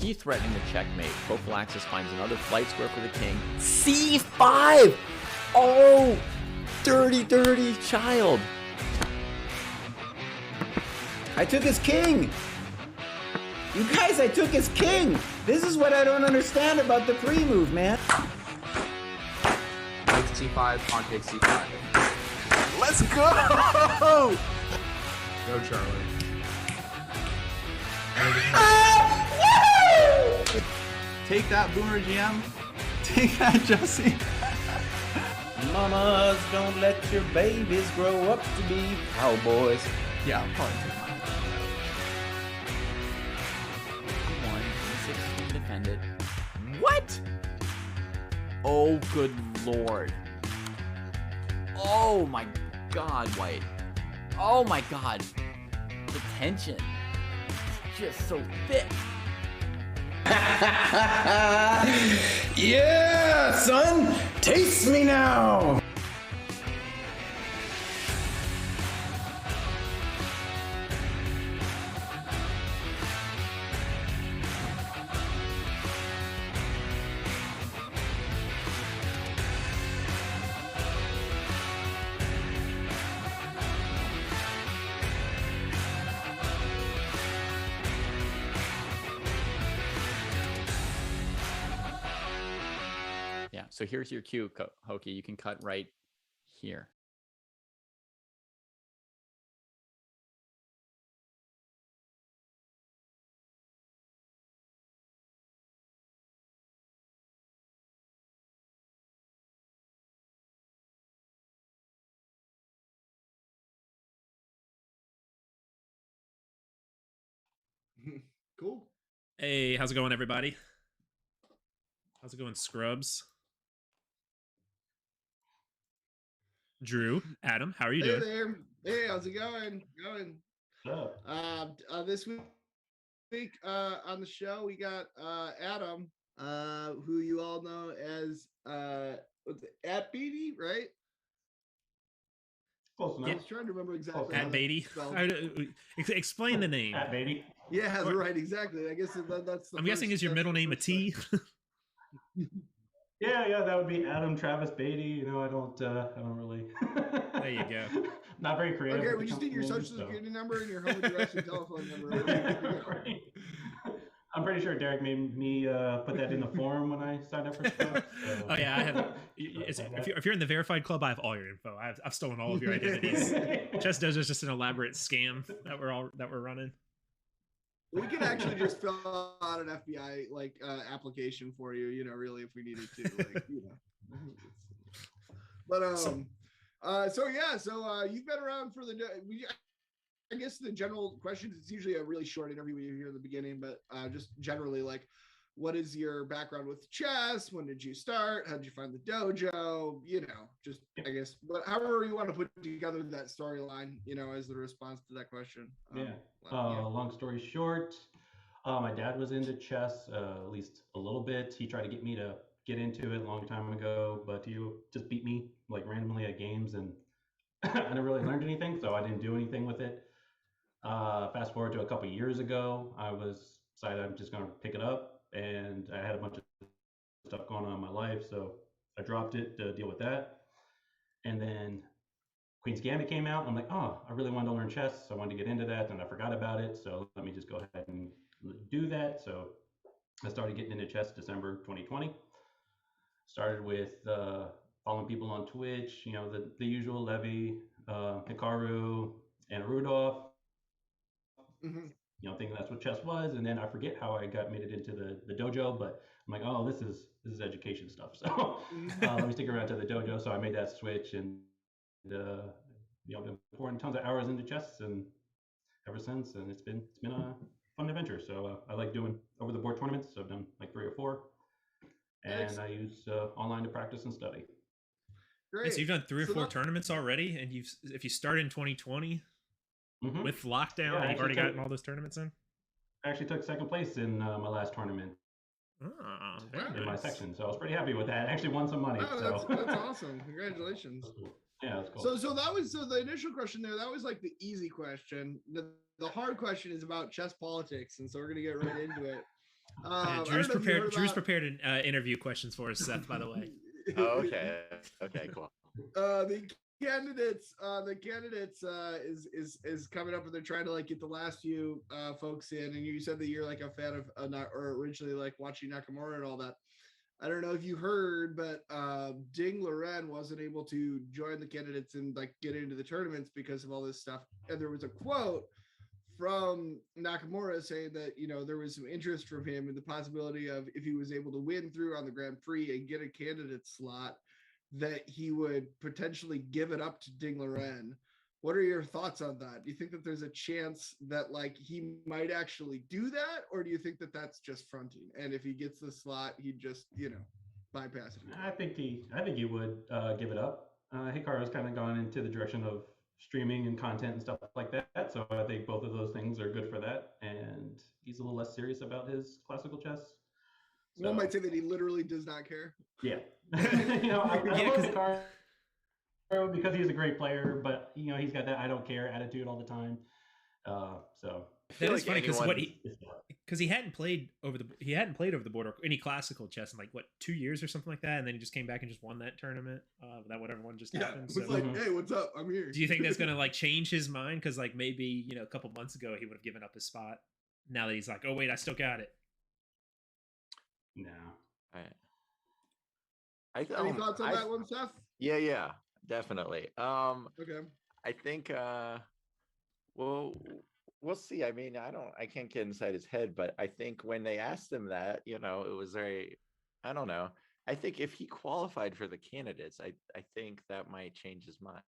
He threatening to checkmate. Prophylaxis finds another flight square for the king. C5! Oh! Dirty, dirty child. I took his king! You guys, I took his king! This is what I don't understand about the pre-move, man. Knight c5, pawn takes c5. Let's go! Go, Charlie. Take that, Boomer GM. Take that, Jesse. Mamas, don't let your babies grow up to be cowboys. Yeah, I'll probably take mine. One, 16 defended. What? Oh, good lord. Oh my god, White. Oh my god. The tension. It's just so thick. Yeah, son! Taste me now! Yeah, so here's your cue, Hokie. You can cut right here. Cool. Hey, how's it going, everybody? How's it going, Scrubs? Drew, Adam, how are you Hey doing? there. Hey, how's it going? This week on the show we got Adam, who you all know as Atbeaty, right? Close enough. I was trying to remember exactly. how Atbeaty. that's spelled. Explain the name. Atbeaty. Yeah, right. Exactly. I guess that's. The I'm guessing is your middle name a T? Yeah, that would be Adam Travis Beatty. You know, I don't really. There you go. Not very creative. Okay, with we the just need your company social name, security number and your home address and telephone number. Right. I'm pretty sure Derek made me put that in the form when I signed up for stuff. So. Oh yeah, I have. If you're in the verified club, I have all your info. I've stolen all of your identities. Chess Dojo is just an elaborate scam that we're running. We could actually just fill out an FBI application for you, you know, really, if we needed to, like, you know. But so you've been around for I guess the general questions. It's usually a really short interview when you're here in the beginning, but just generally, like, what is your background with chess? When did you start? How did you find the dojo? You know, just I guess, but however you want to put together that storyline, you know, as the response to that question. Long story short, my dad was into chess, at least a little bit. He tried to get me to get into it a long time ago, but he just beat me like randomly at games, and I never really learned anything, so I didn't do anything with it. Fast forward to a couple years ago, I decided I'm just going to pick it up, and I had a bunch of stuff going on in my life, so I dropped it to deal with that. And then Queen's Gambit came out. I'm like, oh, I really wanted to learn chess. So I wanted to get into that, and I forgot about it. So let me just go ahead and do that. So I started getting into chess December 2020. Started with following people on Twitch, you know, the usual Levy, Hikaru, and Rudolph. Mm-hmm. You know, thinking that's what chess was, and then I forget how I made it into the dojo. But I'm like, oh, this is education stuff. So let me stick around to the dojo. So I made that switch, and you know, been pouring tons of hours into chess, and ever since, and it's been a fun adventure. So I like doing over the board tournaments. So I've done like 3 or 4, and I use online to practice and study. Great. So you've done 3 or 4 tournaments already, and if you start in 2020 with lockdown, and you've already gotten all those tournaments in. I actually took second place in my last tournament. In my section, so I was pretty happy with that. I actually won some money. Oh, that's awesome! Congratulations. That's cool. Yeah, that's cool. So that was the initial question there. That was like the easy question. The hard question is about chess politics, and so we're gonna get right into it. I Drew's don't know if you heard prepared. Drew's about- prepared interview questions for us, Seth. By the way. Oh, okay. Okay, cool. The candidates is coming up, and they're trying to like get the last few folks in. And you said that you're like a fan of or originally like watching Nakamura and all that. I don't know if you heard, but Ding Loren wasn't able to join the candidates and like get into the tournaments because of all this stuff. And there was a quote from Nakamura saying that, you know, there was some interest from him in the possibility of if he was able to win through on the Grand Prix and get a candidate slot, that he would potentially give it up to Ding Loren. What are your thoughts on that? Do you think that there's a chance that like he might actually do that, or do you think that that's just fronting? And if he gets the slot, he'd just, you know, bypass it? I think he would give it up. Hikaru's kind of gone into the direction of streaming and content and stuff like that. So I think both of those things are good for that. And he's a little less serious about his classical chess. So, One might say that he literally does not care. yeah. You know, I love Hikaru because he's a great player, but you know, he's got that I don't care attitude all the time. So That is funny because he hadn't played over the border any classical chess in like what 2 years or something like that, and then he just came back and just won that tournament. That whatever one just happened. It's like, hey, what's up? I'm here. Do you think that's gonna like change his mind? Because like maybe, you know, a couple months ago he would have given up his spot. Now that he's like, oh wait, I still got it. no. Any thoughts on that one, Seth? Yeah, definitely. Okay. I think well, we'll see. I mean, I can't get inside his head, but I think when they asked him that, you know, it was very, I don't know. I think if he qualified for the candidates, I think that might change his mind.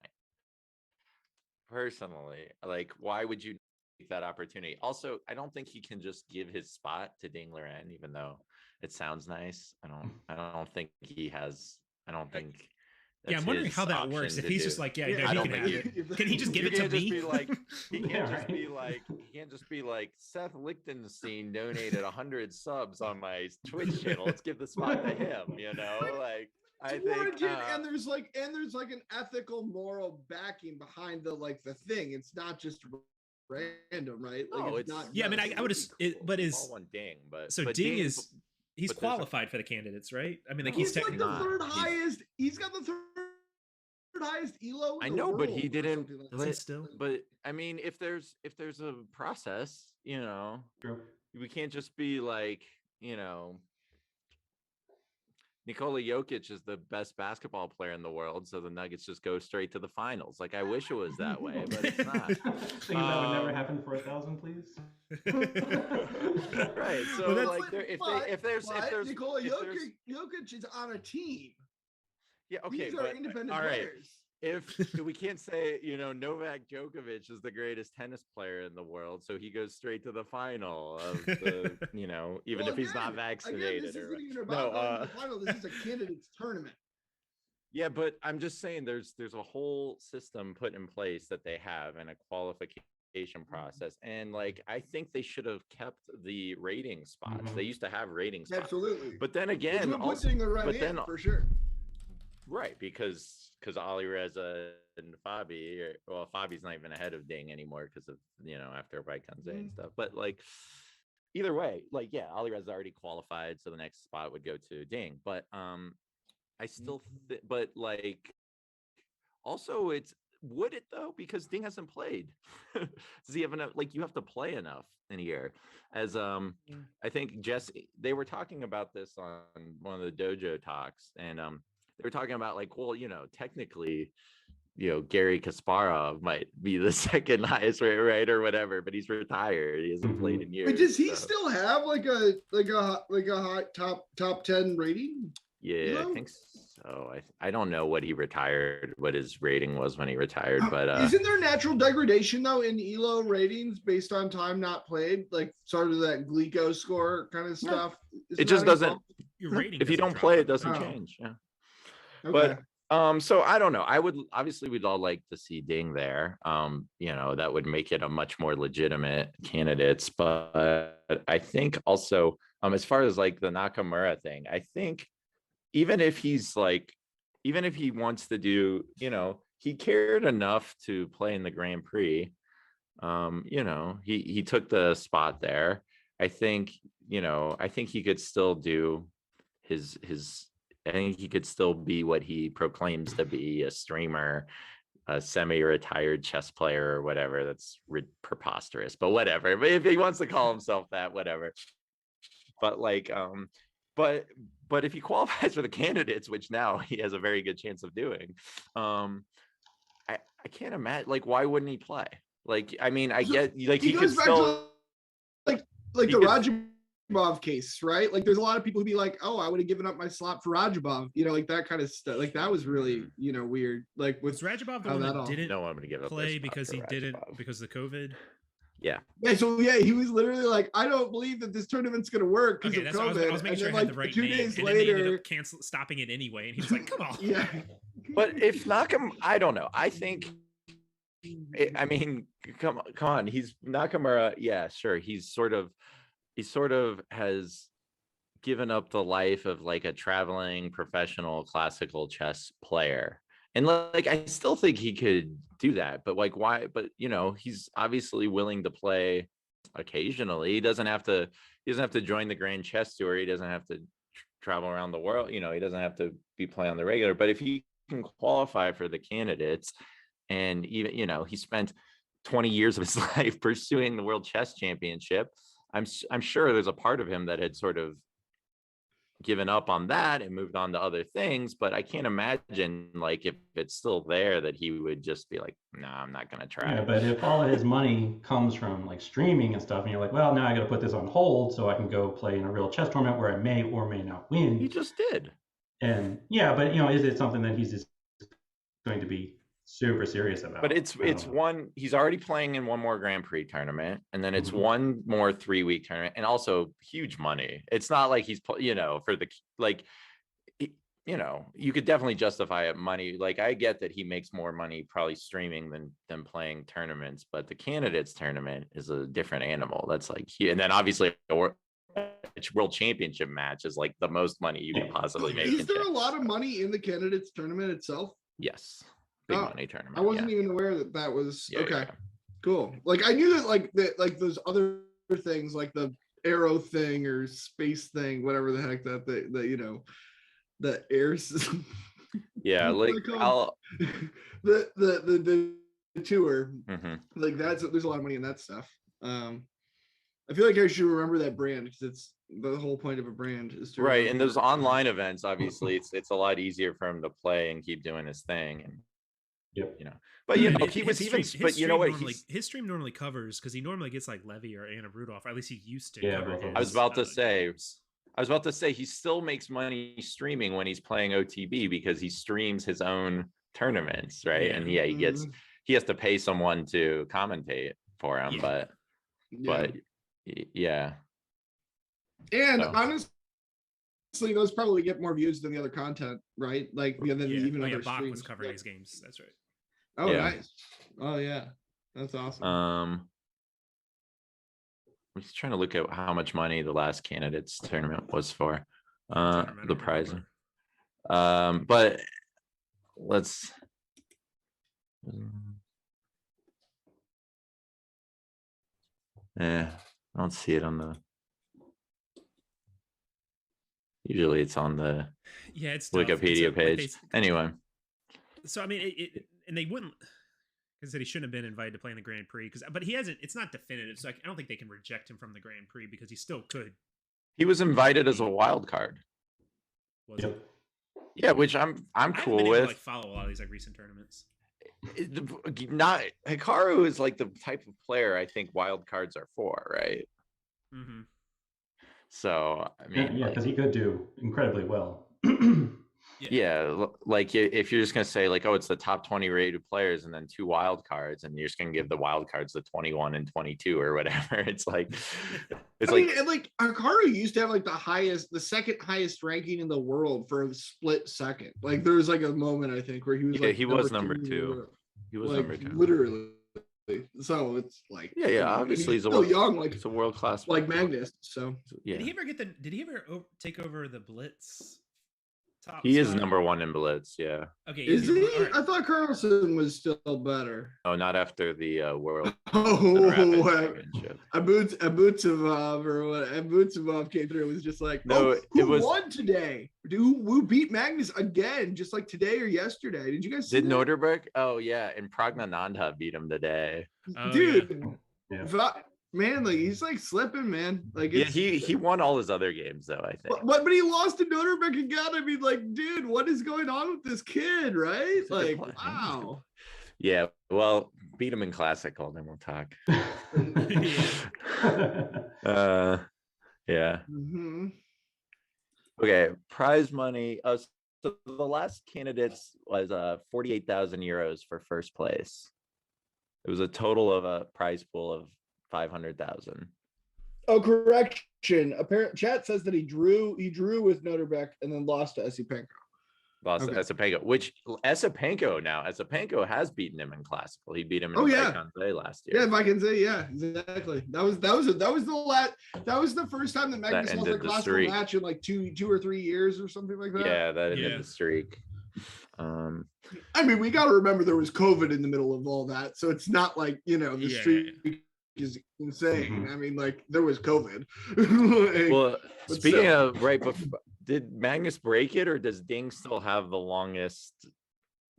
Personally, like, why would you take that opportunity? Also, I don't think he can just give his spot to Ding Loren, even though it sounds nice. I don't think he has. I don't think. Yeah, I'm wondering how that works. If he's just like, yeah, I don't he can think have it. Can he just give it to me? He can't just be like Seth Lichtenstein donated 100 subs on my Twitch channel. Let's give the spot to him. You know, like I think. And there's like an ethical, moral backing behind the thing. It's not just random, right? Like, no, it's not. Yeah, I mean, I would. But is one Ding, but so but Ding is. He's qualified for the candidates, right? I mean, like he's like the third not. highest. He's got the third highest elo. I know, but he didn't. Still. But I mean, if there's a process, you know, True. we can't just be like, you know, Nikola Jokic is the best basketball player in the world, so the Nuggets just go straight to the finals. Like, I wish it was that way, but it's not. Things that would never happen for 1,000, please. Right. So, Well, like, if there's Nikola Jokic is on a team. yeah, okay, These are but independent all right. players. If we can't say, you know, Novak Djokovic is the greatest tennis player in the world, so he goes straight to the final of the, you know, even if he's not vaccinated. This or isn't even about going to the final. This is a candidates tournament. Yeah, but I'm just saying there's a whole system put in place that they have and a qualification process. And like, I think they should have kept the rating spots. They used to have rating spots. Absolutely. But then again, for sure. Right, because Ali Reza and Fabi, well, Fabi's not even ahead of Ding anymore because of, you know, after Raikkonen and stuff. But like, either way, like, yeah, Ali Reza already qualified, so the next spot would go to Ding. But I still, but like, also would it though? Because Ding hasn't played. Does he have enough? Like, you have to play enough in a year. As I think they were talking about this on one of the Dojo talks, and they were talking about like, well, you know, technically, you know, Gary Kasparov might be the second highest rate, right, or whatever, but he's retired. He hasn't played in years. But does he still have like a high top 10 rating? Yeah, You know? I think so. I don't know what his rating was when he retired, but isn't there natural degradation though in ELO ratings based on time not played, like sort of that Glico score kind of stuff? it just doesn't. Your rating If you doesn't don't play, it drop. doesn't change. Yeah. Okay. But so I don't know. We'd all like to see Ding there. You know, that would make it a much more legitimate candidates. But I think also, as far as like the Nakamura thing, I think even if he wants to do, you know, he cared enough to play in the Grand Prix. You know, he took the spot there. I think I think he could still do his. I think he could still be what he proclaims to be, a streamer, a semi-retired chess player or whatever. That's preposterous, but whatever. But if he wants to call himself that, whatever. But like, but if he qualifies for the candidates, which now he has a very good chance of doing, I can't imagine, like, why wouldn't he play? Like, I mean, I get, like, he could still, like the Rajabov case, right? Like, there's a lot of people who be like, oh, I would have given up my slot for Rajabov, like that kind of stuff. Like, that was really, weird. Like, with Rajabov the one that didn't no, I'm gonna give up play because he didn't, because of the COVID. Yeah. So he was literally like, I don't believe that this tournament's gonna work because of COVID. I was making sure I had the right 2 name. days And later, then they ended up stopping it anyway, and he was like, "Come on." Yeah. But if Nakamura, I don't know. I think, I mean, come on. He's Nakamura. Yeah, sure. He sort of has given up the life of like a traveling professional classical chess player. And like, I still think he could do that, but like, why? But he's obviously willing to play occasionally. He doesn't have to join the Grand Chess Tour. He doesn't have to travel around the world. He doesn't have to be playing on the regular. But if he can qualify for the candidates, and even he spent 20 years of his life pursuing the World Chess Championship, I'm sure there's a part of him that had sort of given up on that and moved on to other things, but I can't imagine, like, if it's still there, that he would just be like, no, I'm not gonna try. Yeah, but if all of his money comes from like streaming and stuff, and you're like, well, now I got to put this on hold so I can go play in a real chess tournament where I may or may not win. He just did. And yeah, but is it something that he's just going to be super serious about? But it's one, he's already playing in one more Grand Prix tournament, and then it's one more 3-week tournament, and also huge money. It's not like he's for the, like, you could definitely justify it money. Like, I get that he makes more money probably streaming than playing tournaments, but the candidates tournament is a different animal. That's like, and then obviously a World Championship match is like the most money you can possibly make. Is there a lot of money in the candidates tournament itself? Yes. Big money tournament. I wasn't even aware that was okay. Yeah. Cool. Like, I knew that like those other things, like the arrow thing or space thing, whatever the heck the air system. Yeah, like the tour. Like, there's a lot of money in that stuff. I feel like I should remember that brand, because it's the whole point of a brand is to right. And those online events, obviously, it's a lot easier for him to play and keep doing his thing. And but he was even. But you know what? His stream normally covers, because he normally gets like Levy or Anna Rudolph. Or at least he used to. Yeah, cover his, I was about to say he still makes money streaming when he's playing OTB, because he streams his own tournaments, right? And he has to pay someone to commentate for him, but yeah. And honestly, those probably get more views than the other content, right? Like, even other Bach streams. was covering his games. That's right. Oh, nice. Oh, yeah. That's awesome. I'm just trying to look at how much money the last candidates tournament was for, the prize. But let's. Yeah, I don't see it on the. Usually it's on the it's Wikipedia page. Anyway. So I mean, and they wouldn't, because he shouldn't have been invited to play in the Grand Prix, but he hasn't. It's not definitive, so I don't think they can reject him from the Grand Prix, because he still could. He was invited as a wild card. Was it? Yeah, which I'm cool with. Able to, follow a lot of these recent tournaments. Not Hikaru is like the type of player I think wild cards are for, right? Mm-hmm. So I mean, because he could do incredibly well. Like if you're just gonna say like, oh, it's the top 20 rated players and then 2 wild cards, and you're just gonna give the wild cards the 21 and 22 or whatever. It's like, I mean, and like Hikaru used to have like the second highest ranking in the world for a split second. Like, there was like a moment, I think, where he was he was number 2. He was number 2, literally. So it's like, obviously he's still young, like it's a world class, like Magnus. So did he ever take over the Blitz top He is spot. number one in blitz. Yeah. Okay, Is easy. he? All right. I thought Carlson was still better. Oh, not after the World Oh, Rapid Championship. Abutsevov or what? Abutsevov came through. It was just like, No, oh, it who was- won today? Who beat Magnus again, just like today or yesterday? Did you guys see Did that? Norderberg? Oh yeah, and Pragnananda beat him today. Oh, Dude, Yeah. man, like he's like slipping, man. Like Yeah, it's, he won all his other games though. I think. but he lost to Norderberg again. I mean, like, dude, what is going on with this kid, right? It's a good Like, play. wow. Yeah, well, beat him in classical, then we'll talk. Yeah. Mhm. Okay, prize money. So the last candidates was 48,000 euros for first place. It was a total of a prize pool of 500,000. Oh, correction. Apparent chat says that he drew with Noterbeck and then lost to Esipenko. Lost Okay. to Esipenko, which Esipenko has beaten him in classical. He beat him in Oh, yeah. Taekwondo last year. Yeah, if I can say, yeah, exactly. That was the first time that Magnus lost a ended the classical streak. match in like two or 3 years or something like that. Yeah, that ended Yeah. the streak. I mean, we got to remember there was COVID in the middle of all that, so it's not like the Yeah, streak is insane. Mhm. I mean, like there was COVID. Like, Well, but speaking still. of right before, did Magnus break it or does Ding still have the longest?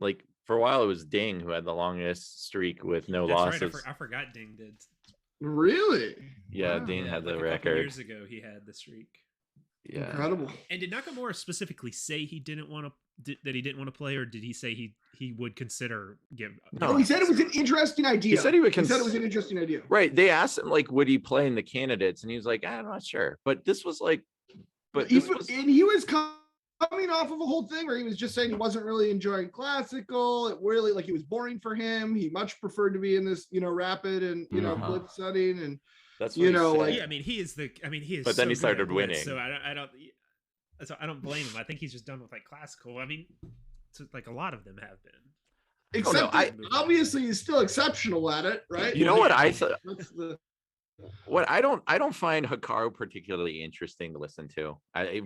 Like for a while, it was Ding who had the longest streak with no That's losses. right. I forgot Ding did. really? Yeah, Wow. Ding Yeah, had the like a couple record. years ago, he had the streak. Yeah. Incredible. And did Nakamura specifically say he didn't want to that he didn't want to play, or did he say he would consider give? No. No, he said it was an interesting idea. He said he would He said it was an interesting idea. Right. They asked him like, would he play in the candidates? And he was like, I'm not sure. But this was like, but He this was, was and he was coming off of a whole thing where he was just saying he wasn't really enjoying classical. It really like it was boring for him. He much preferred to be in this, rapid and Uh-huh. blitz setting. And that's you what he know, said. like- Yeah, I mean, he is. But then he so good at started blitz, winning. So I don't blame him. I think he's just done with like classical. I mean, like a lot of them have been. except I- that obviously he's still exceptional at it, right? You know what I thought? That's the What I don't find Hikaru particularly interesting to listen to.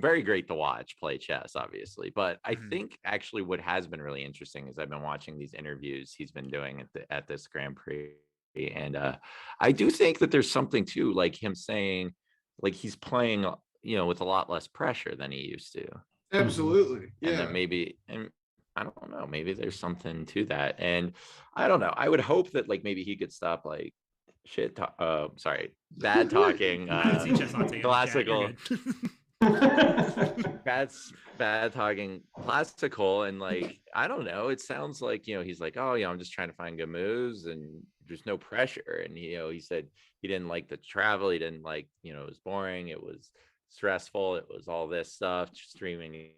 Very great to watch play chess, obviously, but I Mhm. think actually what has been really interesting is I've been watching these interviews he's been doing at this Grand Prix, and I do think that there's something to like him saying like he's playing with a lot less pressure than he used to, absolutely. and Yeah. that maybe and. I don't know. Maybe there's something to that, and I don't know. I would hope that like maybe he could stop like bad talking See Chess Latte in the chat, classical you're good. bad talking classical, and like I don't know, it sounds like he's like, oh yeah, I'm just trying to find good moves and there's no pressure, and he said he didn't like the travel, he didn't like it was boring, it was stressful, it was all this stuff, streaming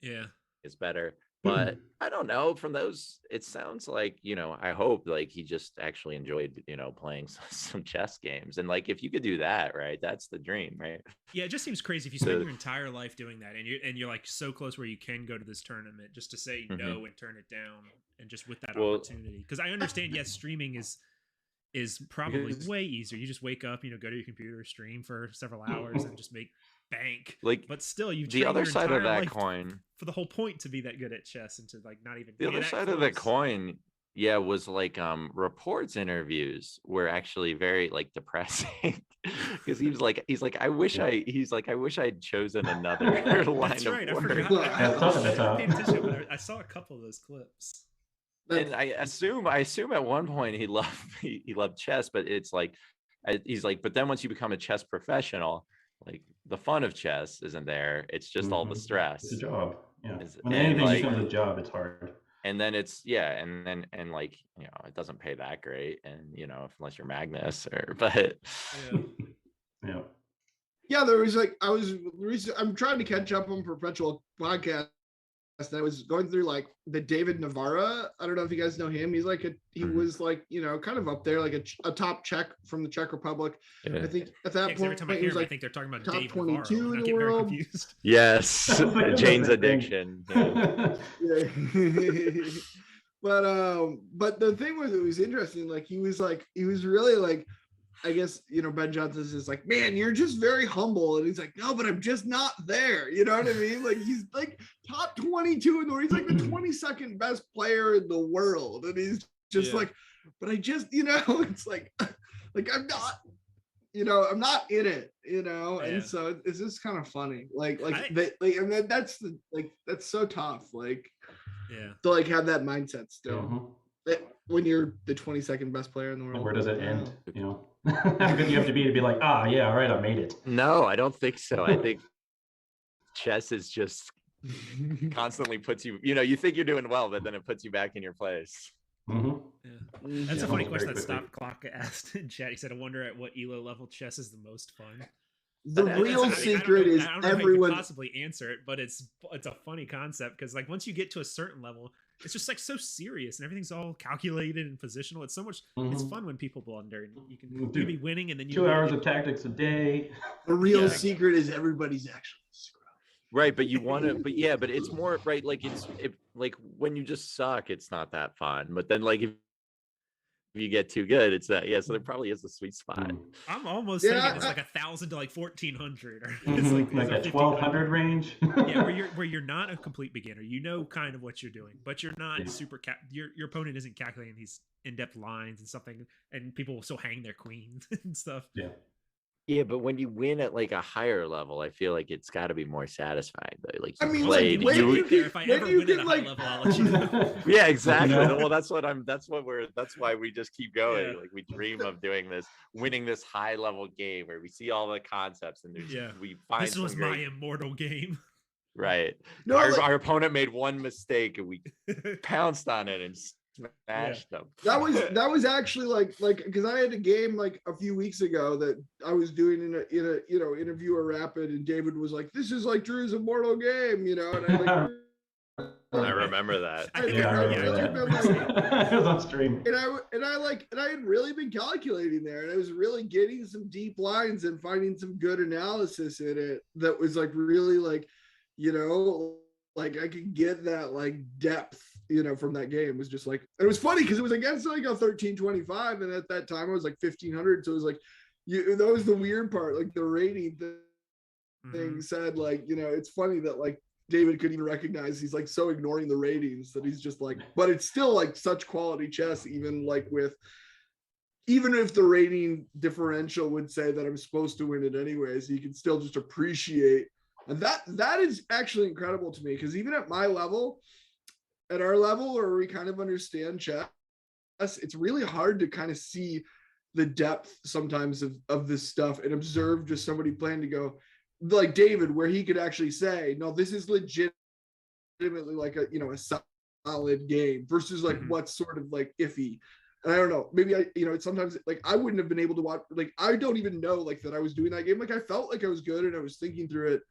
Yeah. is better. But I don't know, from those it sounds like I hope like he just actually enjoyed playing some chess games, and like if you could do that, right, that's the dream, right? Yeah, it just seems crazy if you spend your entire life doing that, and you're like so close where you can go to this tournament, just to say Mhm. no and turn it down, and just with that Well- opportunity. Because I understand, yes, streaming is probably Because- way easier. You just wake up, go to your computer, stream for several hours, and just make bank. Like But still, you the other side of that coin, for the whole point to be that good at chess and to like not even the be other that side of the close. coin, yeah, was like reports interviews were actually very like depressing because he's like I wish I'd chosen another line That's of right. I work. forgot. Yeah, it's up at the top. I paid attention, but I saw a couple of those clips. And I assume at one point he loved chess, but it's like he's like, but then once you become a chess professional, like the fun of chess isn't there. It's just all the Mhm. stress. It's a job. Yeah. It's- When and, anything like- becomes a job, it's hard. And then it's and like it doesn't pay that great, and unless you're Magnus but Yeah. Yeah. Yeah, there was like I'm trying to catch up on Perpetual podcast. I was going through like the David Navarra. I don't know if you guys know him. He's like he Mhm. was like kind of up there, like a top Czech from the Czech Republic. I think at that Yeah, 'cause every point time I he hear was him, I like think they're talking about top Dave 22 Navarro. in I the get very world. confused. yes, It's like the Jane's same thing. addiction. Yeah. Yeah. but the thing was, it was interesting. Like he was really like I guess, Ben Johnson's is like, man, you're just very humble. And he's like, no, but I'm just not there. You know what I mean? Like, he's like top 22 in the world. He's like the 22nd best player in the world. And he's just like, but I just, it's like I'm not, I'm not in it, and so it's just kind of funny. And then that's so tough. To have that mindset still. When you're the 22nd best player in the world. Where does it end? How good you have to be like, all right, I made it. No, I don't think so. I think chess is just constantly puts you, you think you're doing well, but then it puts you back in your place. That's a funny question that Stop Clock asked in chat. He said, I wonder at what ELO level chess is the most fun. The real secret is everyone possibly answer it, but it's a funny concept because once you get to a certain level, it's just so serious and everything's all calculated and positional. It's so much. It's fun when people blunder and you be winning and then you 2 hours of tactics a day. The real secret is everybody's actually screwed. Right, but you want to, but it's more right. Like when you just suck, it's not that fun. But then if you get too good, it's that. So there probably is a sweet spot. I'm almost thinking it's 1,000 to 1,400, or it's like a 1,200 range. where you're not a complete beginner. You know kind of what you're doing, but you're not super. Your opponent isn't calculating these in-depth lines and something, and people will still hang their queens and stuff. Yeah, but when you win at a higher level, I feel like it's got to be more satisfying though. If I ever win at a high level, I'll let you know. Yeah, exactly. Well, that's why we just keep going. We dream of doing this, winning this high level game where we see all the concepts and we find this was my immortal game. Right. No, our opponent made one mistake and we pounced on it and smashed them. That was actually because I had a game a few weeks ago that I was doing in a interviewer rapid, and David was like, "This is Drew's immortal game," and I remember that. I remember that. It was on stream. And I had really been calculating there, and I was really getting some deep lines and finding some good analysis in it that was really I could get that depth, from that game. It was just it was funny because it was against a 1325, and at that time I was 1,500, so it was that was the weird part, the rating thing said it's funny that David couldn't even recognize he's so ignoring the ratings that he's just but it's still such quality chess, even even if the rating differential would say that I'm supposed to win it anyways, you can still just appreciate. And that is actually incredible to me, because even at my level, at our level where we kind of understand chess, it's really hard to kind of see the depth sometimes of this stuff and observe just somebody playing to go like David, where he could actually say, no, this is legitimately a solid game versus what's sort of iffy. And I don't know, maybe it's sometimes I wouldn't have been able to watch, I don't even know that I was doing that game. I felt like I was good and I was thinking through it,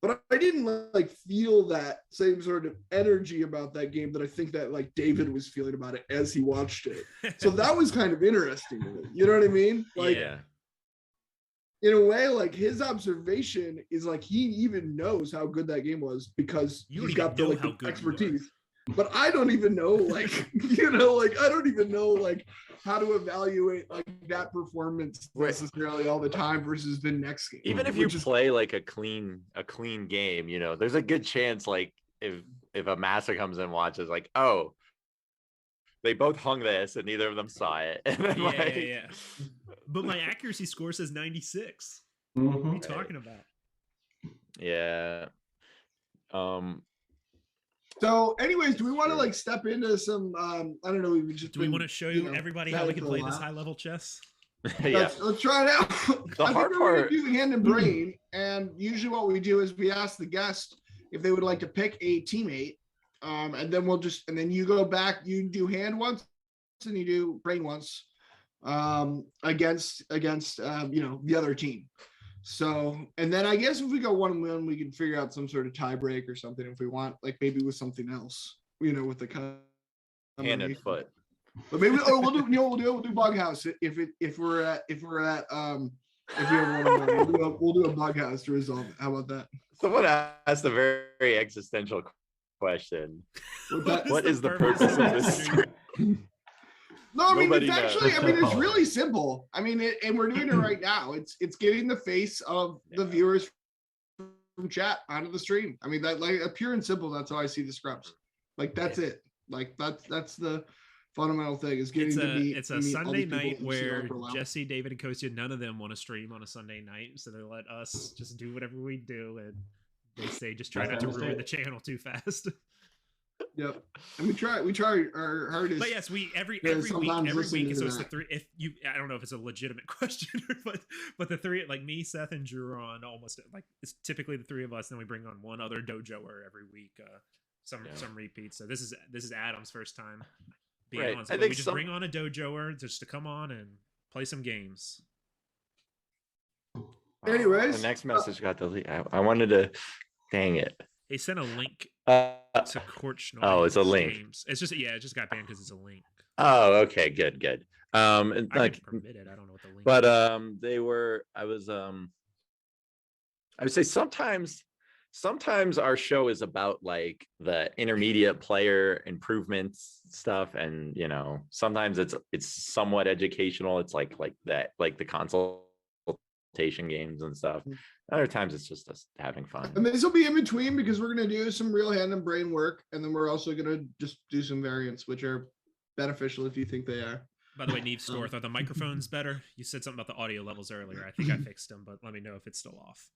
but I didn't feel that same sort of energy about that game that I think that David was feeling about it as he watched it. So that was kind of interesting to me. You know what I mean? In a way, his observation is he even knows how good that game was because he's got the expertise. But I don't even know, I don't even know how to evaluate that performance necessarily all the time versus the next game. Even if you play a clean game, there's a good chance if a master comes in and watches oh, they both hung this and neither of them saw it. And then But my accuracy score says 96. What are you talking about? Yeah. So anyways, do we want to step into some I don't know, do we want to show you everybody how we can play this high level chess? Let's try it out. I think we're going to do hand and brain, and usually what we do is we ask the guest if they would like to pick a teammate, and then you go back, you do hand once and you do brain once against the other team. So, and then I guess if we go 1-1, we can figure out some sort of tie break or something if we want, maybe with something else, with the hand and foot. But maybe we'll do bug house if we have 1-1. We'll do a bug house to resolve it. How about that? Someone asked a very existential question. What is the purpose of this stream? No, I mean, Nobody it's knows. actually, I mean, it's Follow. really simple. I mean, and we're doing it right now. It's getting the face of the viewers from chat onto the stream. I mean, that like pure and simple. That's how I see the scrubs. Like that's it. Like that's the fundamental thing is getting to meet. It's a all Sunday these people night from where Upper Level. Jesse, David, and Kostya, none of them want to stream on a Sunday night, so they let us just do whatever we do, and they say just try not to ruin the channel too fast. Yep, and we try our hardest. But yes, we every Yeah, week, sometimes every listen week. to So it's the that. three. If you, I don't know if it's a legitimate question, but the three, like me, Seth, and Drew are on almost like it's typically the three of us. Then we bring on one other dojoer every week. Some repeats. So this is Adam's first time being Right. on. So I we think just bring on a dojoer just to come on and play some games. Anyways, the next message got deleted. I wanted to. Dang it. They sent a link Uh, to Korchnoi. oh, it's a link. Games. It's just it just got banned because it's a link. oh, okay, good. And I like, can permit it. I don't know what the link. but is. they were. I would say sometimes our show is about like the intermediate player improvements stuff, and sometimes it's somewhat educational. It's like that, like the consultation games and stuff. Other times it's just us having fun. and this will be in between because we're gonna do some real hand and brain work, and then we're also gonna just do some variants, which are beneficial if you think they are. By the way, Neve Storth, are the microphones better? You said something about the audio levels earlier. I think I fixed them, but let me know if it's still off.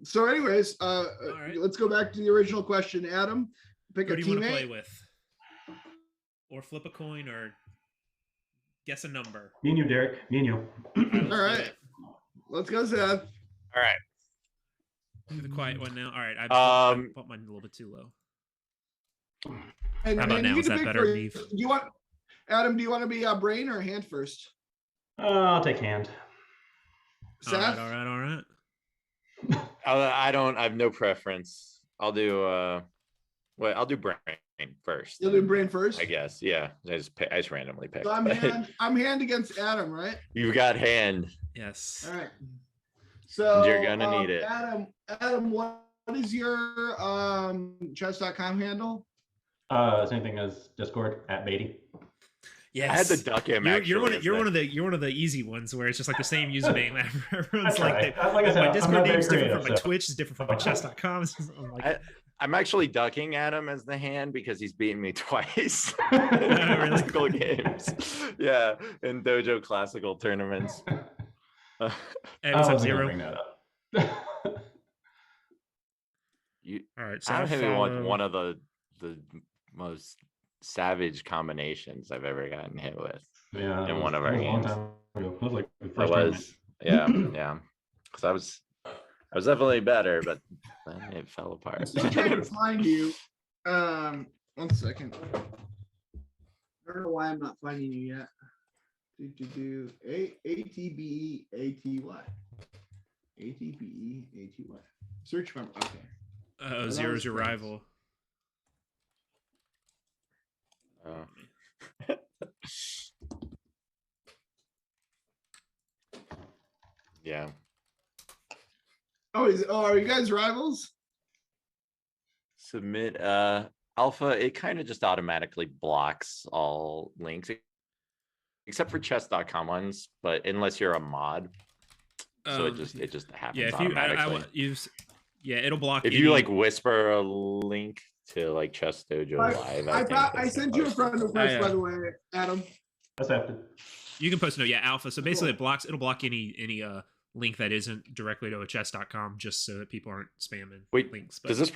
So, anyways, right. let's go back to the original question. Adam, pick Who a do you want to play teammate. with? Or flip a coin, or guess a number. Me and you, Derek. Me and you. All right, let's go, Seth. All right. Do the quiet one now. All right, I put mine a little bit too low. And, How about and you now? get Is to that pick better, for- Neve? Do you want, Adam? Do you want to be brain or hand first? I'll take hand. Seth. All right. I have no preference. I'll do I'll do brain first. You'll do brain first. I guess. Yeah. I just randomly picked. So I'm hand against Adam, right? You've got hand. Yes. All right. So You're gonna need it. Adam, what is your chess.com handle? Same thing as Discord @Atbeaty. Yes. I had to duck him. You're one actually, of the easy ones where it's just like the same username. Everyone's That's like, right. Like I said, my I'm Discord not very name's different from creative, my Twitch, is different from my chess.com. I'm like, I'm actually ducking Adam as the hand because he's beaten me twice really? in classical games. Yeah, in Dojo classical tournaments. hey, what's I up, wasn't gonna Zero? bring that up. All right, so Adam I'll hit me follow... one of the most savage combinations I've ever gotten hit with. Yeah, In one of our that was a long games. time ago. That was like the I first tournament. was, yeah, because I was definitely better, but then it fell apart. I'm still trying to find you. 1 second. I don't know why I'm not finding you yet. ATBE ATY. ATBE ATY. Search from okay. Zero's your rival. Yeah. Oh, are you guys rivals? Submit alpha, it kind of just automatically blocks all links except for chess.com ones, but unless you're a mod. So it just happens Yeah, if automatically. it'll block. If you like whisper a link to like Chess Dojo Live, I sent you a friend request, by the way, Adam. Accepted. You can post a note, yeah, alpha. So basically, it'll block any link that isn't directly to a chess.com, just so that people aren't spamming links. But... Does this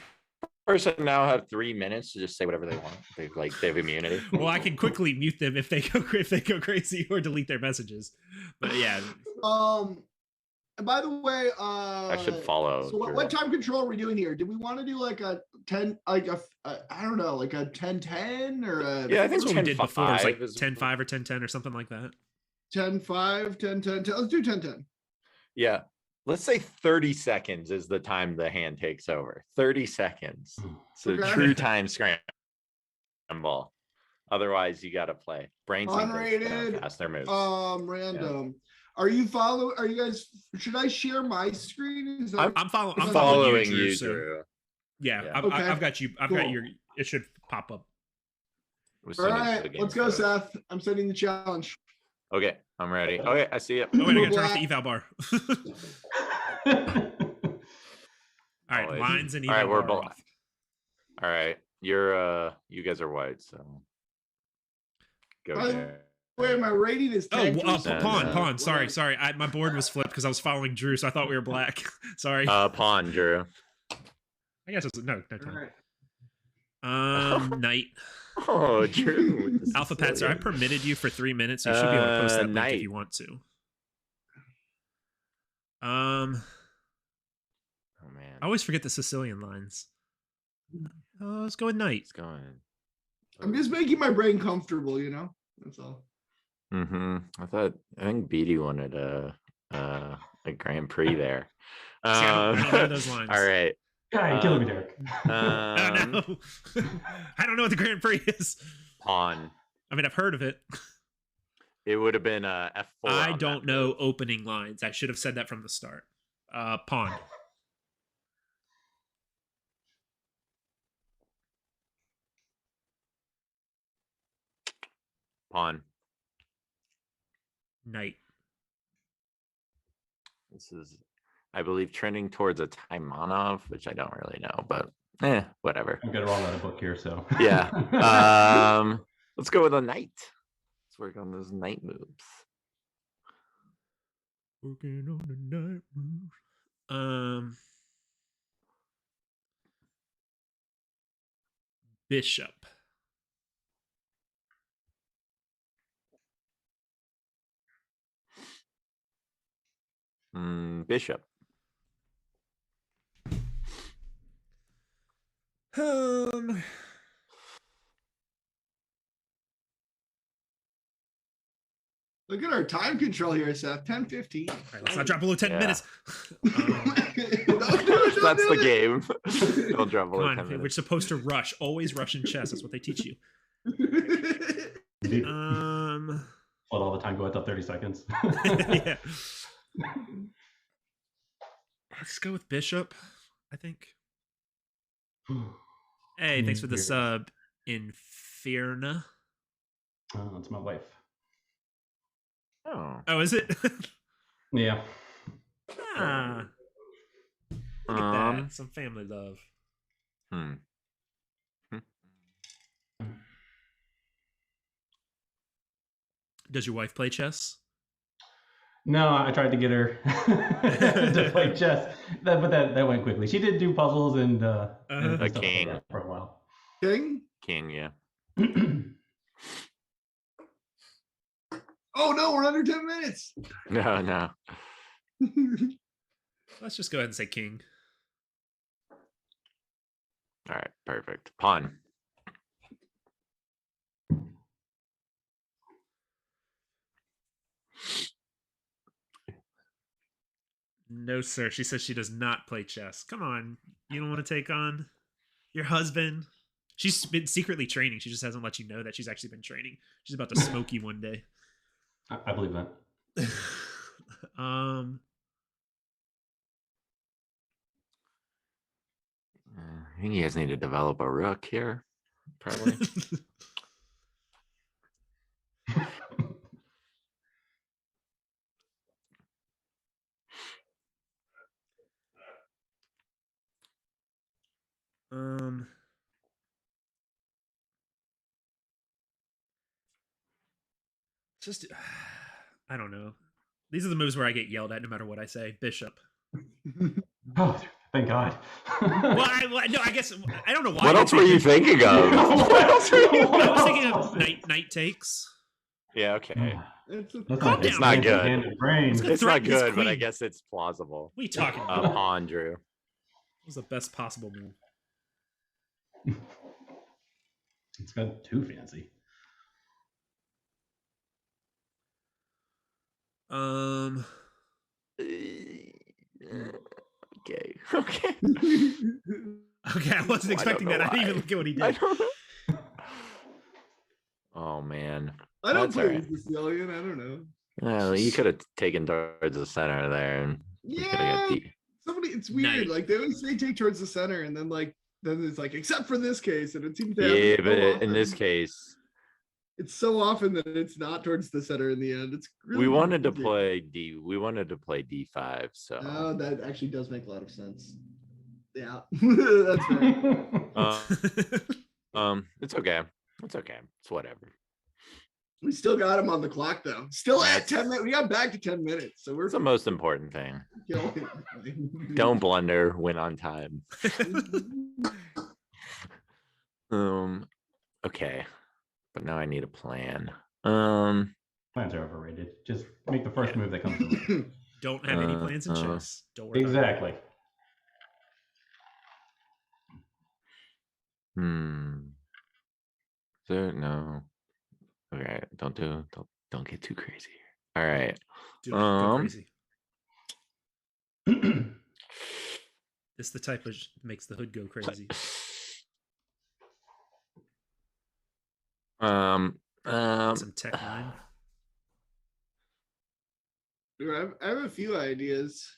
person now have 3 minutes to just say whatever they want? They have immunity. Well, I can quickly mute them if they go crazy or delete their messages. But yeah. By the way, I should follow. So what time control are we doing here? Do we want to do like a 10, like I don't know, like a 10-10 or a yeah, I think that's what we did before. It was like 10-5 10-5 or 10-10 or something like that. 10-5, 10-10. Let's do 10-10. Yeah. Let's say 30 seconds is the time the hand takes over. 30 seconds. It's a Okay. true time scramble. Otherwise, you got to play. Brains Unrated, faster moves. random. Are you guys, should I share my screen? Is that, I'm following following you, so- Drew. Yeah, Yeah. I've got you. I've got Cool. your. It should pop up. as All soon as right, the game let's go, starts. Seth. I'm setting the challenge. Okay, I'm ready. Okay, I see it. Oh wait, I gotta turn off the eval bar. All right, Always. lines and All right, eval we're bar both. off. All right, you guys are white, so go By the there. way, my rating is Oh, 10. pawn. Sorry. My board was flipped because I was following Drew, so I thought we were black. Sorry. Pawn, Drew. I guess it's no All time. right. Knight. Oh, Drew. Alpha Pat, sir, I permitted you for 3 minutes. So you should be able to post that link Knight. if you want to. Oh man, I always forget the Sicilian lines. Let's go with Knight. it's going. I'm just making my brain comfortable, you know? That's all. I think Beatty wanted a Grand Prix there. See, I don't know those lines. All right. God, you're killing me, Derek. Oh, no. I don't know what the Grand Prix is. Pawn. I mean, I've heard of it. It would have been F4. I on don't that know move. opening lines. I should have said that from the start. Pawn. Pawn. Knight. This is, I believe, trending towards a Taimanov, which I don't really know, but whatever. I'm gonna roll out a book here, so Yeah. Let's go with a knight. Let's work on those knight moves. Working on the night move. Bishop. Bishop. Look at our time control here, Seth. 10:15. All right, let's not drop below 10 Yeah. minutes. That's the game. Don't drop Come below 10 on, we're minutes. supposed to rush. Always rush in chess. That's what they teach you. Indeed. Um, let all the time go at the 30 seconds. yeah. Let's go with Bishop, I think. Hey, thanks for the sub, Infierna. Oh, that's my wife. Oh, is it? Yeah. Ah, look at that. Some family love. Does your wife play chess? No, I tried to get her to play chess, but that went quickly. She did do puzzles and A stuff like king. that for a while. King? King, yeah. Oh no, we're under 10 minutes. No. Let's just go ahead and say king. All right, perfect. Pawn. No, sir. She says she does not play chess. Come on. You don't want to take on your husband? She's been secretly training. She just hasn't let you know that she's actually been training. She's about to smoke you one day. I believe that. I think you guys need to develop a rook here, probably. Just, I don't know. These are the moves where I get yelled at no matter what I say. Bishop. Oh, thank God. No, I guess I don't know why. What else were you thinking of? What else were you? I was thinking of knight takes. Yeah, okay. It's It's not good. It's not threaten his good, but I queen. guess it's plausible. What are you talking about? Pawn, Drew. It was the best possible move. It's got too fancy. Okay. Okay. Okay, I wasn't expecting that. I didn't even look at what he I did. don't know. Oh man. I don't That's play all right. Sicilian. I don't know. Well, you could have taken towards the center there, and you could have Yeah. got deep. Somebody, it's weird. Knight. Like they always say take towards the center, and then it's like except for this case, and it seems to Yeah, happen but so in this often. case, It's so often that it's not towards the center in the end. It's really We wanted to confusing. play D5, so Oh, that actually does make a lot of sense. Yeah, that's fair. it's okay. It's okay. It's whatever. We still got him on the clock though. Still at That's- 10 minutes. We got back to 10 minutes. So we're It's the most important thing. killing it. Don't blunder, win on time. Okay. But now I need a plan. Plans are overrated. Just make the first move that comes to mind. Don't have any plans in chess. Don't worry. Exactly. No. Okay, don't get too crazy here. All right. Dude, go crazy. It's the type of makes the hood go crazy. Some tech line. I have a few ideas.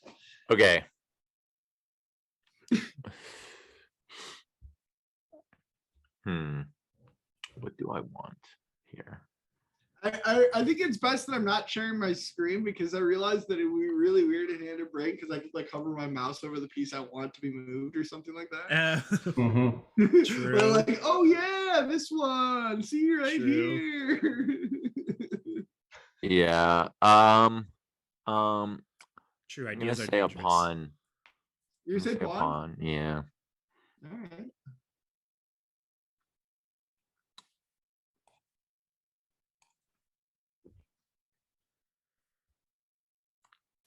Okay. What do I want here? I think it's best that I'm not sharing my screen because I realized that it would be really weird to hand a break because I could like hover my mouse over the piece I want to be moved or something like that. True. But like, oh yeah, this one. See right True. here. Yeah. True I'm gonna ideas are say a dangerous. pawn. You say A pawn? pawn. Yeah. All right.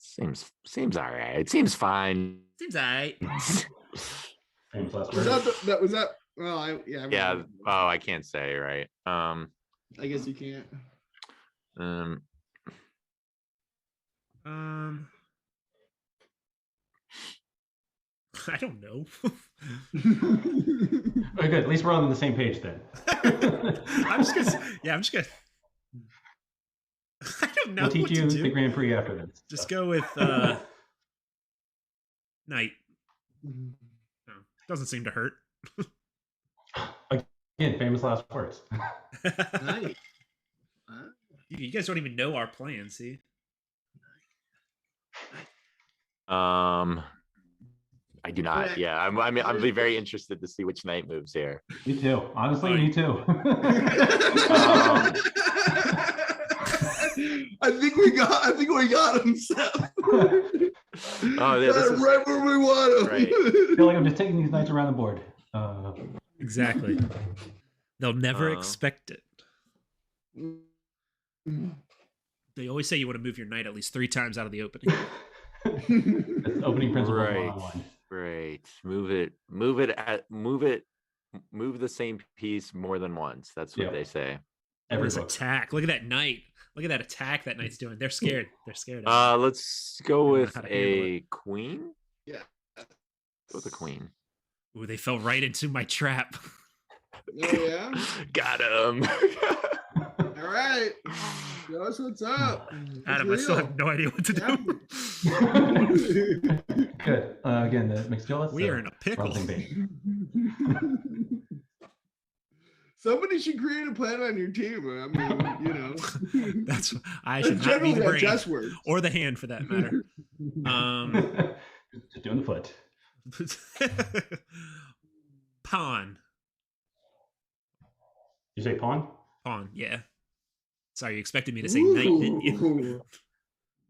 Seems all right. Seems fine. Seems alright. Famous last Was words. that was that? Well, yeah. Yeah. Oh, I can't say, right? I guess you can't. I don't know. Very good. At least we're on the same page then. I'm just gonna. I don't know We'll teach what you to do. the Grand Prix after this. Just go with knight. No, doesn't seem to hurt. Again, famous last words. Nice. You guys don't even know our plan, see? I do not. Yeah, I'm very interested to see which knight moves here. Me too. Honestly, me too. I think we got him, Seth. Oh, yeah, this is right where we want him. right. I feel like I'm just taking these knights around the board. Exactly. They'll never expect it. They always say you want to move your knight at least 3 times out of the opening. That's opening principle. Right. 101. Right. Move the same piece more than once. That's what Yep. they say. Look at Every this book. attack. Look at that knight. Look at that attack that knight's doing. They're scared. They're scared. Let's go know with how to handle a queen. Yeah. Go with a queen. Ooh, they fell right into my trap. Oh, yeah. Got him. All right. Show us what's up. Adam, I still have no idea what to do. Good. Again, the mixed skill. We are in a pickle. Somebody should create a plan on your team. I mean, you know. That's I should not be Generally the how brain chess works. or the hand for that matter. Just doing the foot. Pawn. You say pawn? Pawn, yeah. Sorry, you expected me to say knight, didn't you? Ooh.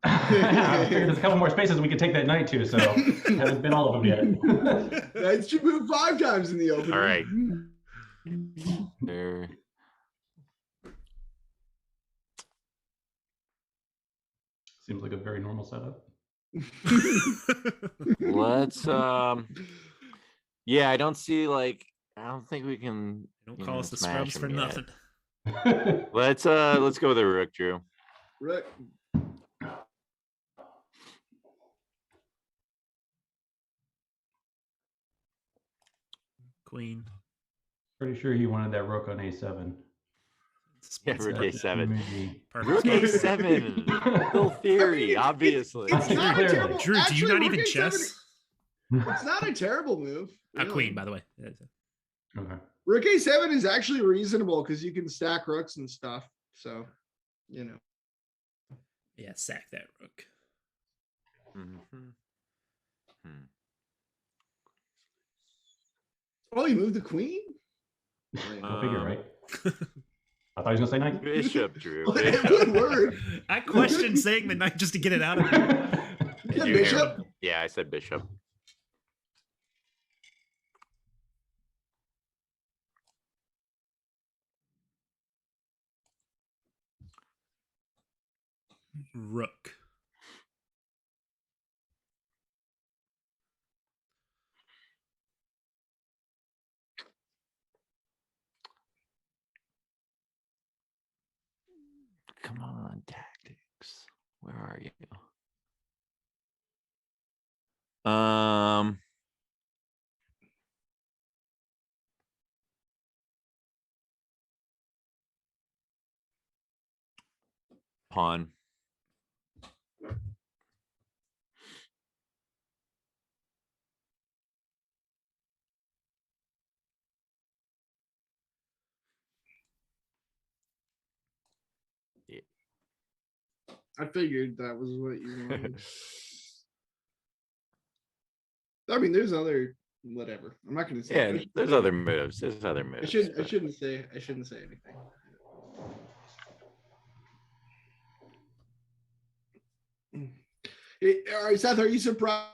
I figured there's a couple more spaces we could take that knight to, so haven't been all of them yet. Knights should move 5 times in the opening. All right. There. Seems like a very normal setup. Let's yeah, I don't think we can Don't call us the smash scrubs for him yet. nothing. Let's go with the rook, Drew. Right. Queen. Pretty sure you wanted that rook on a7. Yeah, rook a7. Maybe. Rook Perfect. a7. Little theory, obviously. It's not a terrible. Drew, do you actually, not rook even A7 chess? It's not a terrible move. A really. queen, by the way. Okay. Rook A7 is actually reasonable because you can stack rooks and stuff. So, you know. Yeah, sack that rook. Oh, you moved the queen? Go figure, right? I thought he was gonna say knight. Bishop, Drew. It would work. I questioned saying the knight just to get it out of me. Did you hear Bishop? me? Yeah, I said bishop. Rook. Come on, tactics. Where are you? Pawn. Yeah. I figured that was what you wanted. I mean, there's other whatever. I'm not gonna say. Yeah, there's other moves. There's other moves. I shouldn't say anything. All right, Seth, are you surprised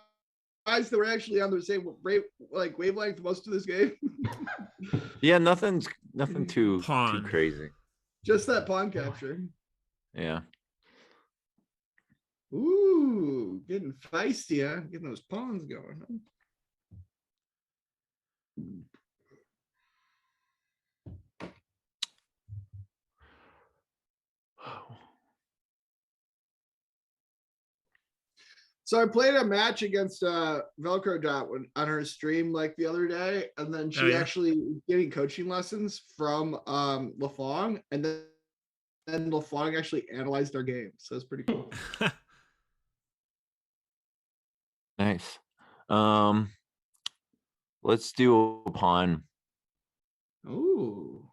that we're actually on the same wavelength most of this game? Yeah, nothing too Pawn. crazy. Just that pawn capture. Yeah. Ooh, getting feisty, huh? Getting those pawns going. Huh? So I played a match against Velcro Dot on her stream like the other day, and then she actually getting coaching lessons from LaFong, and then LaFong actually analyzed our game. So it's pretty cool. Nice. Let's do a pawn. Ooh.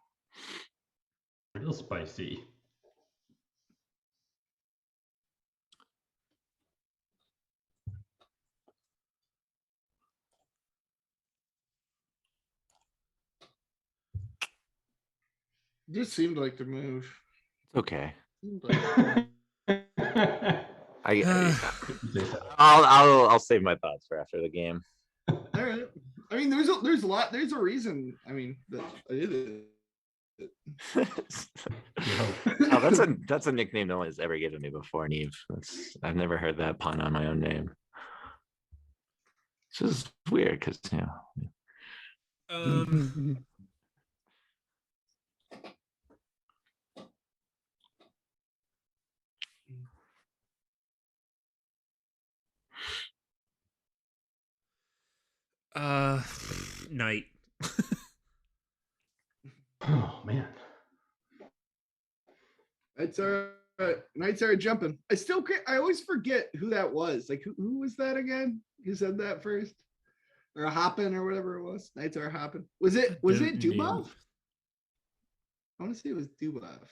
Real spicy. Just seemed like the move. It's okay. I I'll save my thoughts for after the game. All right. I mean, there's a reason. I mean, that I did it. Oh, that's a nickname no one has ever given me before, Neve. I've never heard that pun on my own name. It's just weird because Knight. Oh man. Knights are jumping. I always forget who that was. Like who was that again? Who said that first? Or hopping or whatever it was. Knights are hopping. Was it Dubov? I want to say it was Dubov.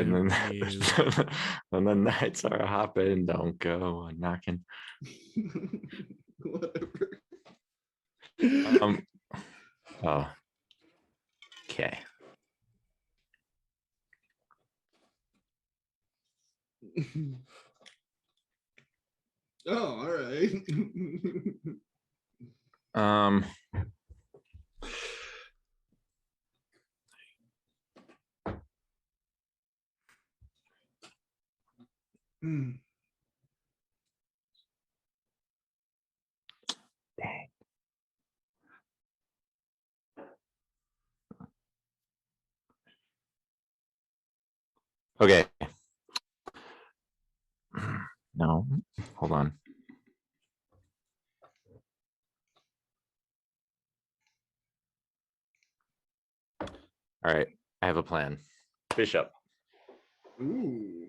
and the knights are hopping, don't go knocking. Whatever. Oh. Okay. Oh, all right. Dang. Okay. No, hold on. All right, I have a plan. Bishop. Ooh.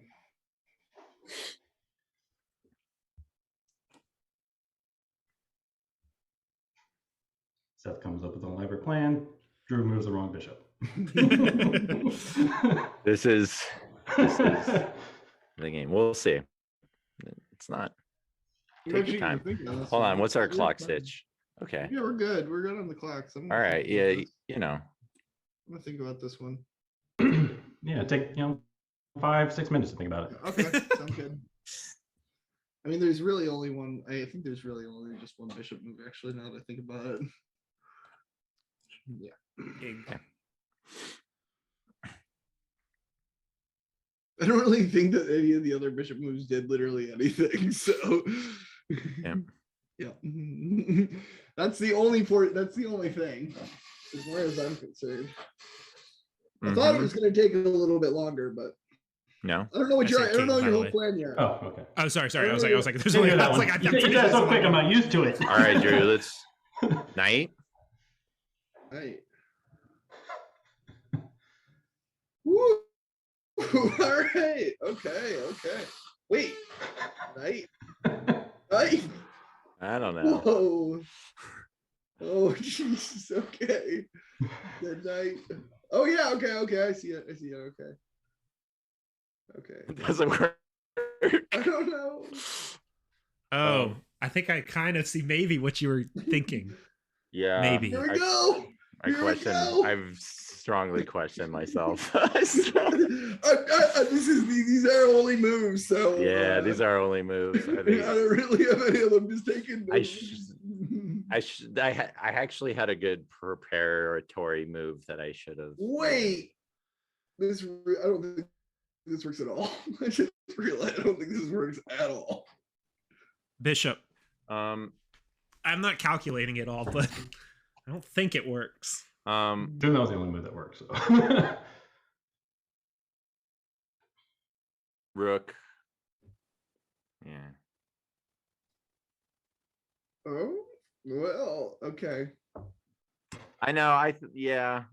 Seth comes up with an elaborate plan. Drew moves the wrong bishop. This is the game. We'll see. It's not. Take your time. Hold on. What's our clock stitch? Okay. Yeah, we're good. We're good on the clocks. All right. Yeah. You know. I'm gonna think about this one. Yeah, take 5-6 minutes to think about it. Okay, sounds good. I mean, there's really only one. I think there's really only just one bishop move. Actually, now that I think about it. Yeah. Okay. I don't really think that any of the other bishop moves did literally anything. So. Yeah. Yeah. That's the only thing, as far as I'm concerned. I thought it was going to take a little bit longer, but no. I don't know what I your said I don't know king, your by whole the plan yet. Oh, okay. Oh, sorry. I was like, there's You only. do that I was one. like, You did that so quick, I'm not used to it. All right, Drew. Let's knight. Right. Woo. All right. Okay. Wait. Knight. I don't know. Whoa. Oh Jesus. Okay. The knight. Oh yeah. Okay. I see it. Okay. It doesn't work. I don't know. Oh, I think I kind of see maybe what you were thinking. Yeah. Maybe. Here we go. I've strongly questioned myself. These are only moves, so Yeah, these are only moves. I I think don't really have any of them. Just taking. I actually had a good preparatory move that I should have. Wait. I don't think this works at all. I just realized I don't think this works at all. Bishop. Um. I'm not calculating it all, but I don't think it works. That was the only move that works. So. Rook. Yeah. Oh well, okay. I know. Yeah.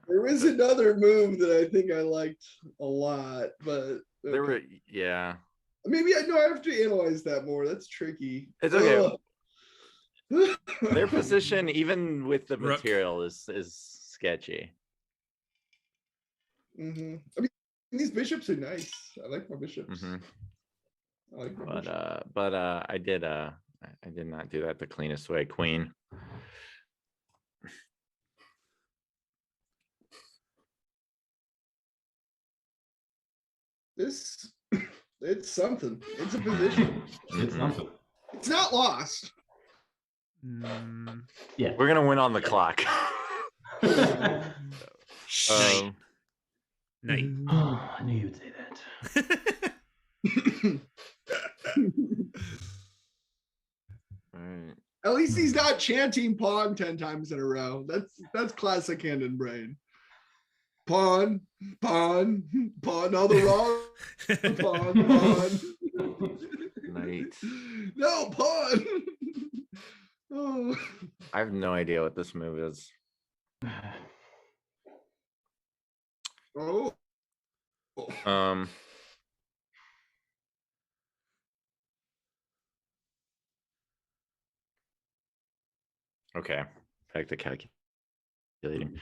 There is another move that I think I liked a lot, but There were. Yeah. maybe I have to analyze that more. That's tricky. It's okay. Ugh. Their position, even with the Rook. material, is sketchy. Mm-hmm. I mean, these bishops are nice. I like my bishops. Mhm. I like my bishops. But I did not do that the cleanest way. Queen. It's something. It's a position. It's something. It's not lost. Yeah. We're gonna win on the clock. Night. Oh, I knew you would say that. Alright. At least he's not chanting pawn 10 times in a row. That's classic hand and brain. Pawn, all the wrong pawn. Knight. No, pawn. Oh. I have no idea what this move is. Oh. Okay. Back to calculating.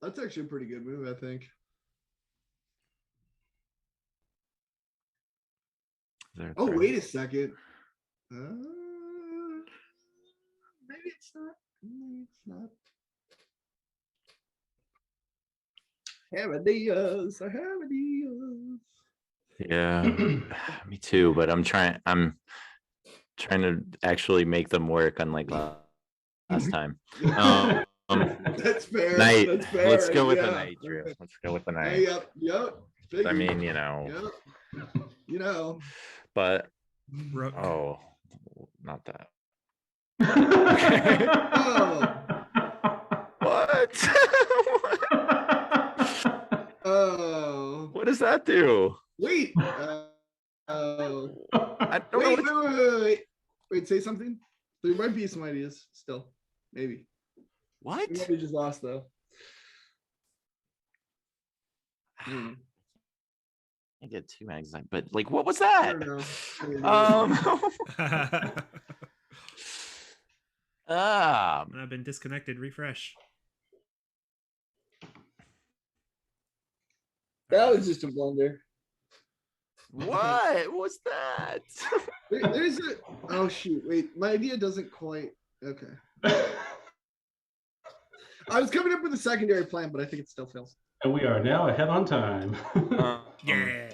That's actually a pretty good move, I think. Oh, wait a second. Maybe it's not. Maybe it's not. I have ideas. Yeah, me too. But I'm trying to actually make them work, unlike last time. That's fair. Knight. That's fair. Let's go with the Yeah. knight, Drew. Okay. Let's go with the knight. Yep. I mean, you know. Yep. But Rook. oh, not that. Oh. What? Oh. What does that do? Wait. Oh. I don't know. Wait, say something. There might be some ideas still. Maybe. What? We might be just lost though. Hmm. I get 2 mags, but like, what was I that? don't know. I've been disconnected. Refresh. That was just a blunder. What was that? There's a. Oh shoot! Wait, my idea doesn't quite. Okay. I was coming up with a secondary plan, but I think it still fails. And we are now ahead on time. Yeah.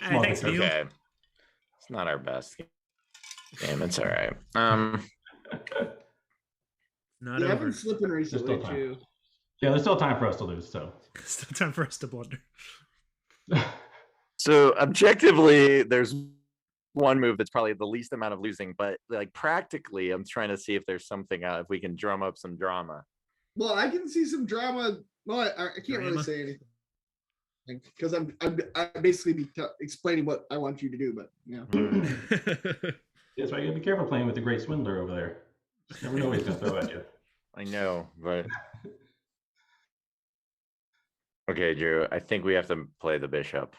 Small Thanks, victory. Neil. Okay. It's not our best game. It's all right. Not Yeah, I've over. been slipping recently time. too. Yeah, there's still time for us to lose, so. Still time for us to blunder. So objectively, there's one move that's probably the least amount of losing, but like practically, I'm trying to see if there's something if we can drum up some drama. Well, I can see some drama. Well, I can't really Drama? say anything because I'm basically be explaining what I want you to do, but you know. That's why you gotta be careful playing with the great swindler over there. You never know what he's gonna throw at you. I know, but okay, Drew. I think we have to play the bishop.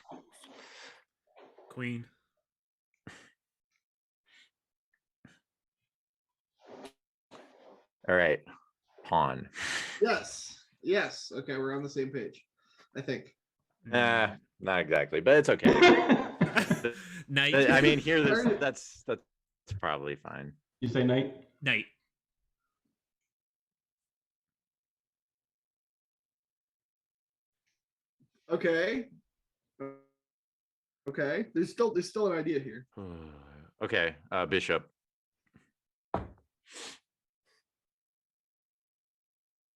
Queen. All right, pawn. Yes. Okay, we're on the same page. I think. Not exactly, but it's okay. Knight. I mean, here, that's probably fine. You say knight? Knight. Okay. Okay. There's still an idea here. Okay, bishop.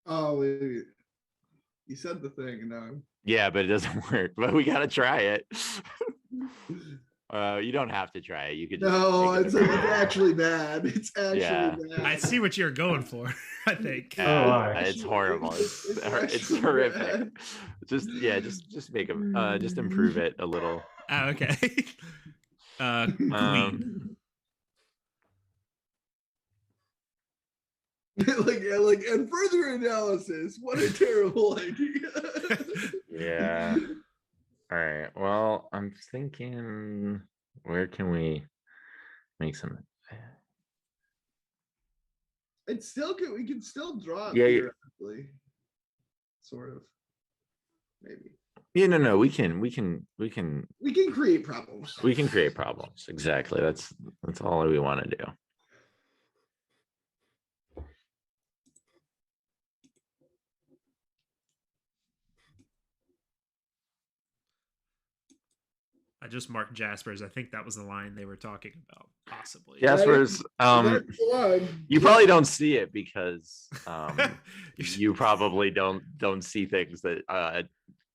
Oh, wait. You said the thing, and now I'm. Yeah, but it doesn't work. But we gotta try it. You don't have to try it. You could. Just No, make it it's actually bad. It's actually bad. I see what you're going for. I think. It's horrible. It's actually horrific. bad. Just make them. Just improve it a little. Oh, okay. Queen. like, and further analysis. What a terrible idea. Yeah. All right. Well, I'm thinking, where can we make some? It's still good. We can still draw. Yeah, theoretically. Sort of. Maybe. Yeah. No. We can We can create problems. We can create problems. Exactly. That's all we want to do. I just marked Jasper's. I think that was the line they were talking about, possibly. Jasper's. You probably don't see it because you probably don't see things that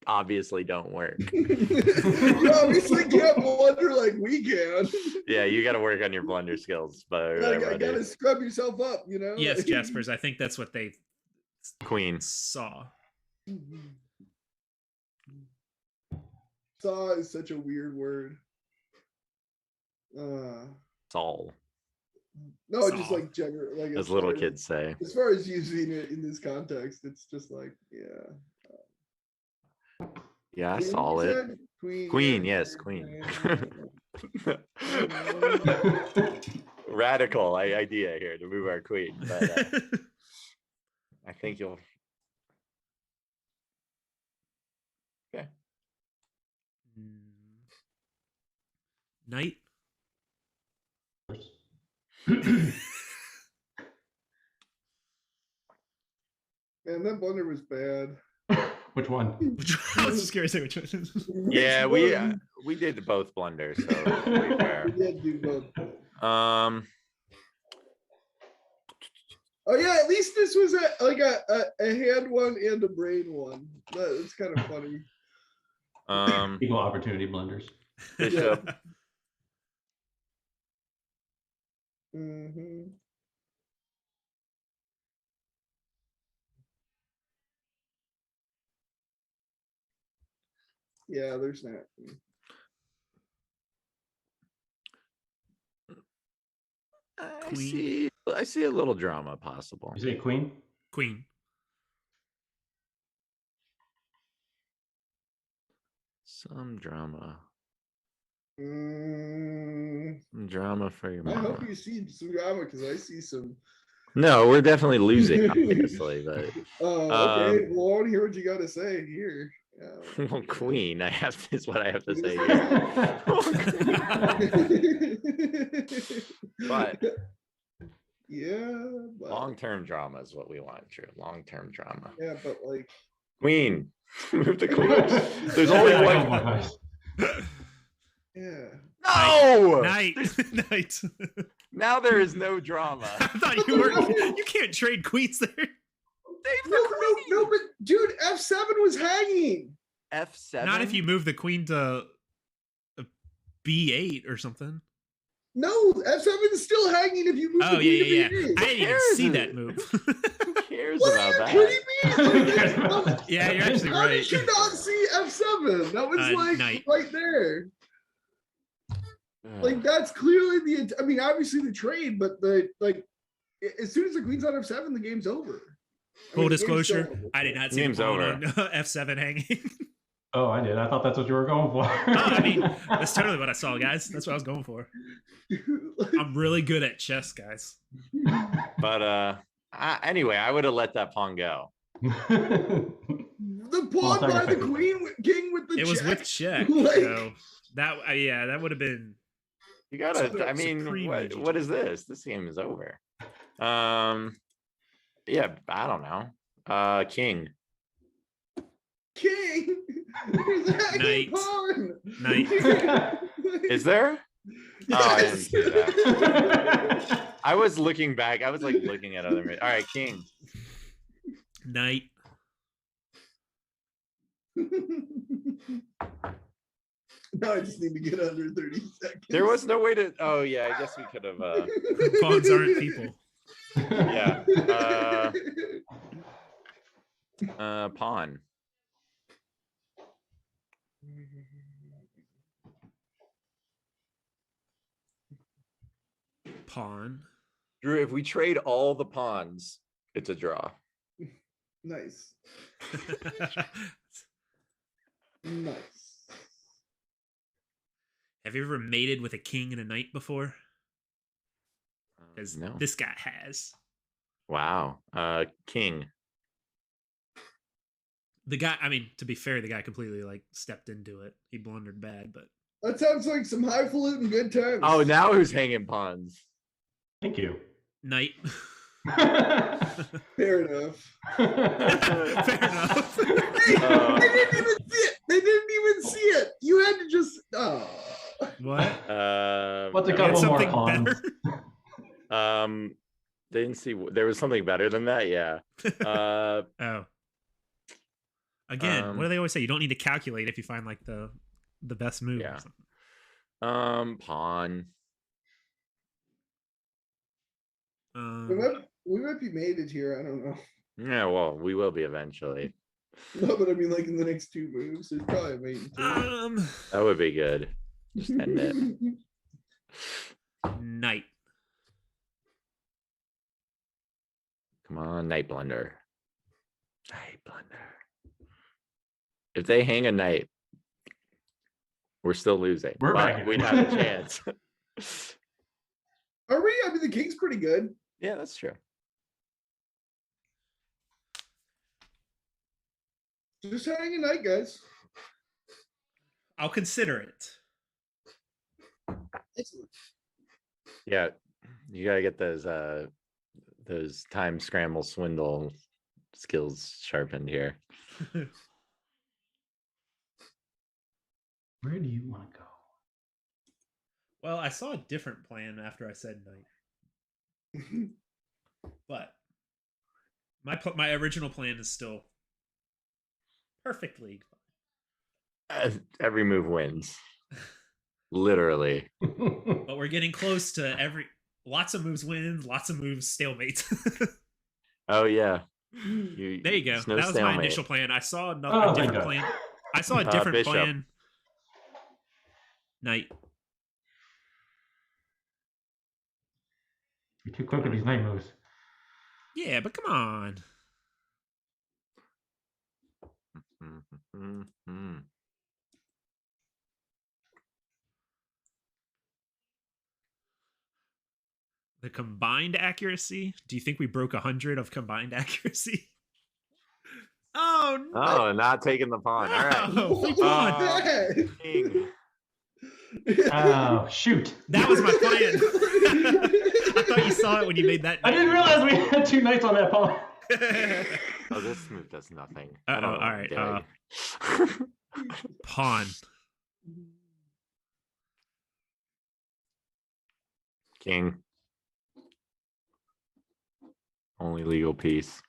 obviously don't work. You obviously can't blunder like we can. Yeah, you got to work on your blunder skills, but I gotta scrub yourself up, you know. Yes, Jasper's. I think that's what they Queen saw. Saw is such a weird word. Saul, No, Saw. just like general, like as little kids say. As far as using it in this context, it's just like, yeah. Yeah, I Queen, saw you it. said? Queen, yes, queen. Radical idea here to move our queen, but I think you'll. Okay. Knight. Man, that blunder was bad. Which one? I was just curious which one. Yeah, we did both blunders, so to be fair. We did do both. Um. Oh yeah, at least this was a hand one and a brain one. That's kind of funny. Equal opportunity blunders. Bishop. Mm-hmm. Yeah, there's that. I see a little drama possible. You say queen? Queen. Some drama. Mm, Some drama for your I mama. hope you see some drama because I see some. No, we're definitely losing, obviously, but Okay. Well, I want to hear what you got to say here. well, Queen, is what I have to say. But yeah, but, long-term drama is what we want, Drew. Long-term drama. yeah, but like Queen. Move the queen. There's only one. yeah. No! Night. Night. Now there is no drama. I thought you were. You can't trade queens there. No, but dude, F7 was hanging. F7? Not if you move the queen to B8 or something. No, F7 is still hanging if you move Oh, the yeah. queen to B8. I didn't even see that move. Who cares What about are that? you kidding me? Yeah, you're actually How right. did you not see F7? That was like Knight. right there. Like that's clearly the. I mean, obviously the trade, but the like, as soon as the queen's on F7, the game's over. Full the game's disclosure, still over. I did not see Game's the pawn over. on F7 hanging. Oh, I did. I thought that's what you were going for. I mean, that's totally what I saw, guys. That's what I was going for. I'm really good at chess, guys. But anyway, I would have let that pawn go. The pawn by the king with the. It was check. with check, Like- so that that would have been. You gotta. So I mean, supreme what is this? This game is over. Yeah, I don't know. King. King. There's a hanging Knight. pawn. Knight. Is there? Oh, I didn't see that. I was looking back. I was like looking at other. All right, King. Knight. Now I just need to get under 30 seconds. There was no way to. Oh yeah, I guess we could have. Pawns aren't people. Yeah. Pawn. Pawn. Drew, if we trade all the pawns, it's a draw. Nice. Nice. Have you ever mated with a king and a knight before? Because No. this guy has. Wow. King. The guy, I mean, to be fair, the guy completely like stepped into it. He blundered bad, but That sounds like some highfalutin good times. Oh, now who's hanging pawns? Thank you. knight. Fair enough. Fair enough. They didn't even see it. They didn't even see it. You had to just. Oh. What? What's a You had couple more something pawns? better? They didn't see. There was something better than that. Yeah. Oh. Again, what do they always say? You don't need to calculate if you find like the best move. Yeah. Or something. Pawn. We might be mated here. I don't know. Yeah. Well, we will be eventually. No, but I mean, like in the next two moves, there's probably a mate. That would be good. Just end it. Knight. Come on, Knight Blunder. Knight Blunder. If they hang a knight, we're still losing. We're but back. we'd have a chance. Are we? I mean, the king's pretty good. Yeah, that's true. Just hang a night, guys. I'll consider it. Excellent. Yeah, you gotta get those time scramble swindle skills sharpened here. Where do you want to go? Well, I saw a different plan after I said knight, but my original plan is still perfectly Every move wins. Literally. But we're getting close to lots of moves wins, lots of moves stalemate. Oh yeah. There you go. There's no That was my stalemate. initial plan. I saw Oh, a thank different God. plan. I saw a different Bishop. plan. Knight. You're too quick with these knight moves. Yeah, but come on. The combined accuracy? Do you think we broke 100 of combined accuracy? Oh, no. Oh, not taking the pawn. All right. No, free pawn. King. Oh, shoot. That was my plan. I thought you saw it when you made that. I didn't realize we had 2 knights on that pawn. Oh, this move does nothing. Uh-oh, all right. Pawn. King. Only legal piece.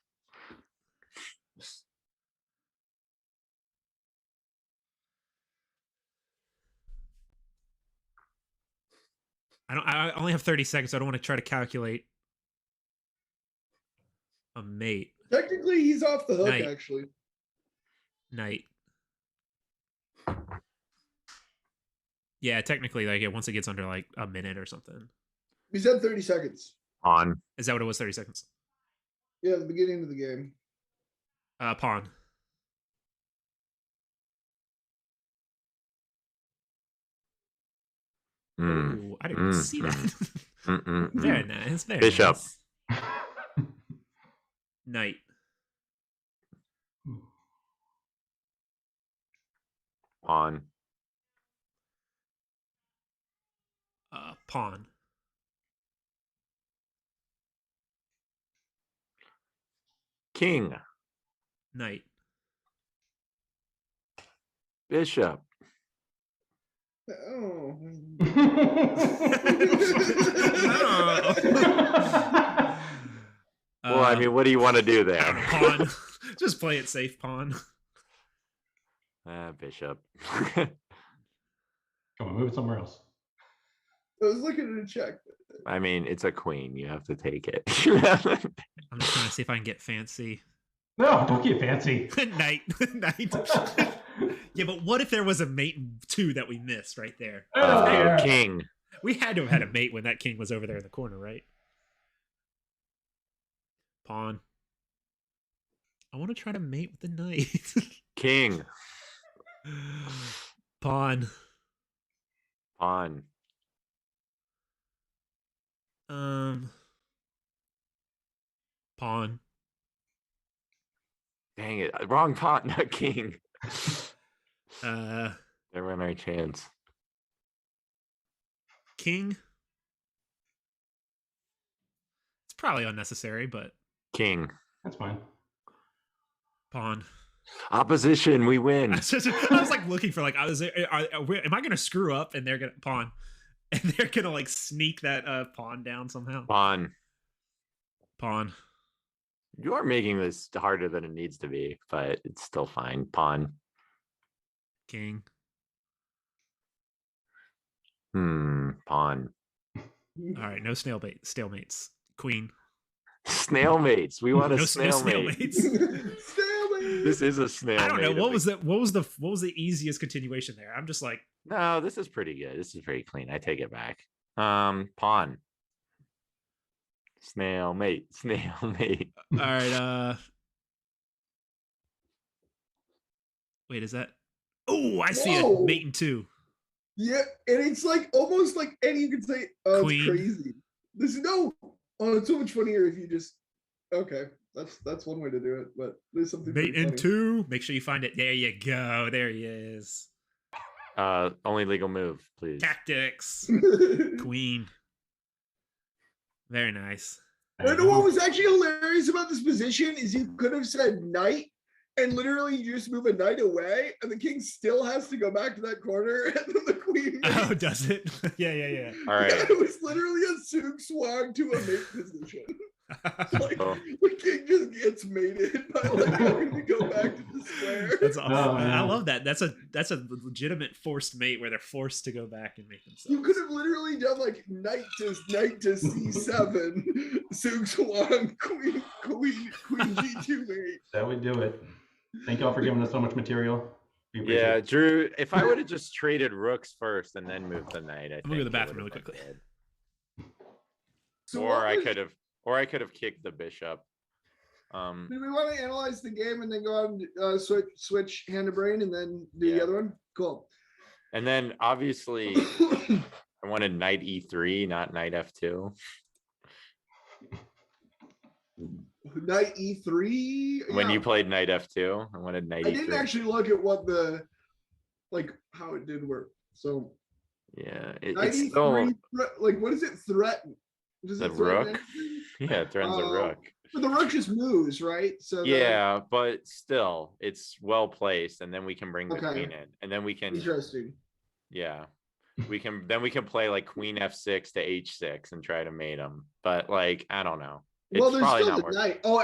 I only have 30 seconds, so I don't want to try to calculate a mate. Technically, he's off the hook, Knight. actually. Knight. Yeah, technically, like once it gets under like a minute or something. He said 30 seconds. Pawn. Is that what it was? 30 seconds. Yeah, the beginning of the game. Pawn. Ooh, I didn't see that. Very nice. Very Bishop. Nice. Knight. Pawn. Pawn. King. Knight. Bishop. Oh. Well, I mean, what do you want to do there? Pawn. Just play it safe, pawn. Bishop. Come on, move it somewhere else. I was looking at a check. I mean, it's a queen. You have to take it. I'm just trying to see if I can get fancy. No, don't get fancy. Knight. Knight. Yeah, but what if there was a mate too that we missed right there? King. We had to have had a mate when that king was over there in the corner, right? Pawn. I want to try to mate with the knight. King. Pawn. Pawn. Pawn. Dang it. Wrong pawn, not king. There went our chance. King. It's probably unnecessary, but King. That's fine. pawn. Opposition, we win. I was like looking for like am I gonna screw up and they're gonna pawn, and they're gonna like sneak that pawn down somehow. Pawn. Pawn. You are making this harder than it needs to be, but it's still fine. Pawn. King. Pawn. All right, no stalemates. Queen. Snailmates. We want a no snailmate. Stalemate. This is a snailmate. I don't know what was that. What was the easiest continuation there? I'm just like, no, this is pretty good. This is pretty clean. I take it back. Pawn. Snailmate. Snailmate. all right. Wait, is that? Oh, I see it. Whoa. Mate in two. Yeah, and it's like almost like, and you could say, oh, Queen. it's crazy. There's no, oh, it's so much funnier if you just, okay, that's one way to do it, but there's something Mate pretty in funny. two. Make sure you find it. There you go. There he is. Only legal move, please. Tactics. Queen. Very nice. You know what was actually hilarious about this position is you could have said knight, and literally you just move a knight away, and the king still has to go back to that corner, and then the queen. Oh, does it? Yeah. All right. Yeah, it was literally a Sug Swag to a mate position. Like the king just gets mated by like having to go back to the square. That's awesome. Oh, I man. love that. That's a legitimate forced mate where they're forced to go back and make themselves. You could have literally done like knight to C7, Sug Swag, queen G2 mate. That would do it. Thank y'all for giving us so much material. We appreciate Yeah, it. Drew, if I would have just traded rooks first and then moved the knight, I'm gonna go to the bathroom really quickly. So or I could have kicked the bishop. Do we want to analyze the game and then go on switch hand to brain and then do the other one? Cool. And then obviously I wanted knight e3, not knight f2. Knight e3. When you played knight f2, I wanted knight I e3. didn't actually look at what how it did work. So yeah, knight it's e3, still what does it threaten? Does the it threaten rook. anything? Yeah, it threatens a rook. But the rook just moves, right? So Yeah, but still, it's well placed, and then we can bring the Okay. queen in, and then we can, interesting. yeah, we can play like queen f6 to h6 and try to mate them. But like, I don't know. Well, It's there's probably still not the working. knight. Oh,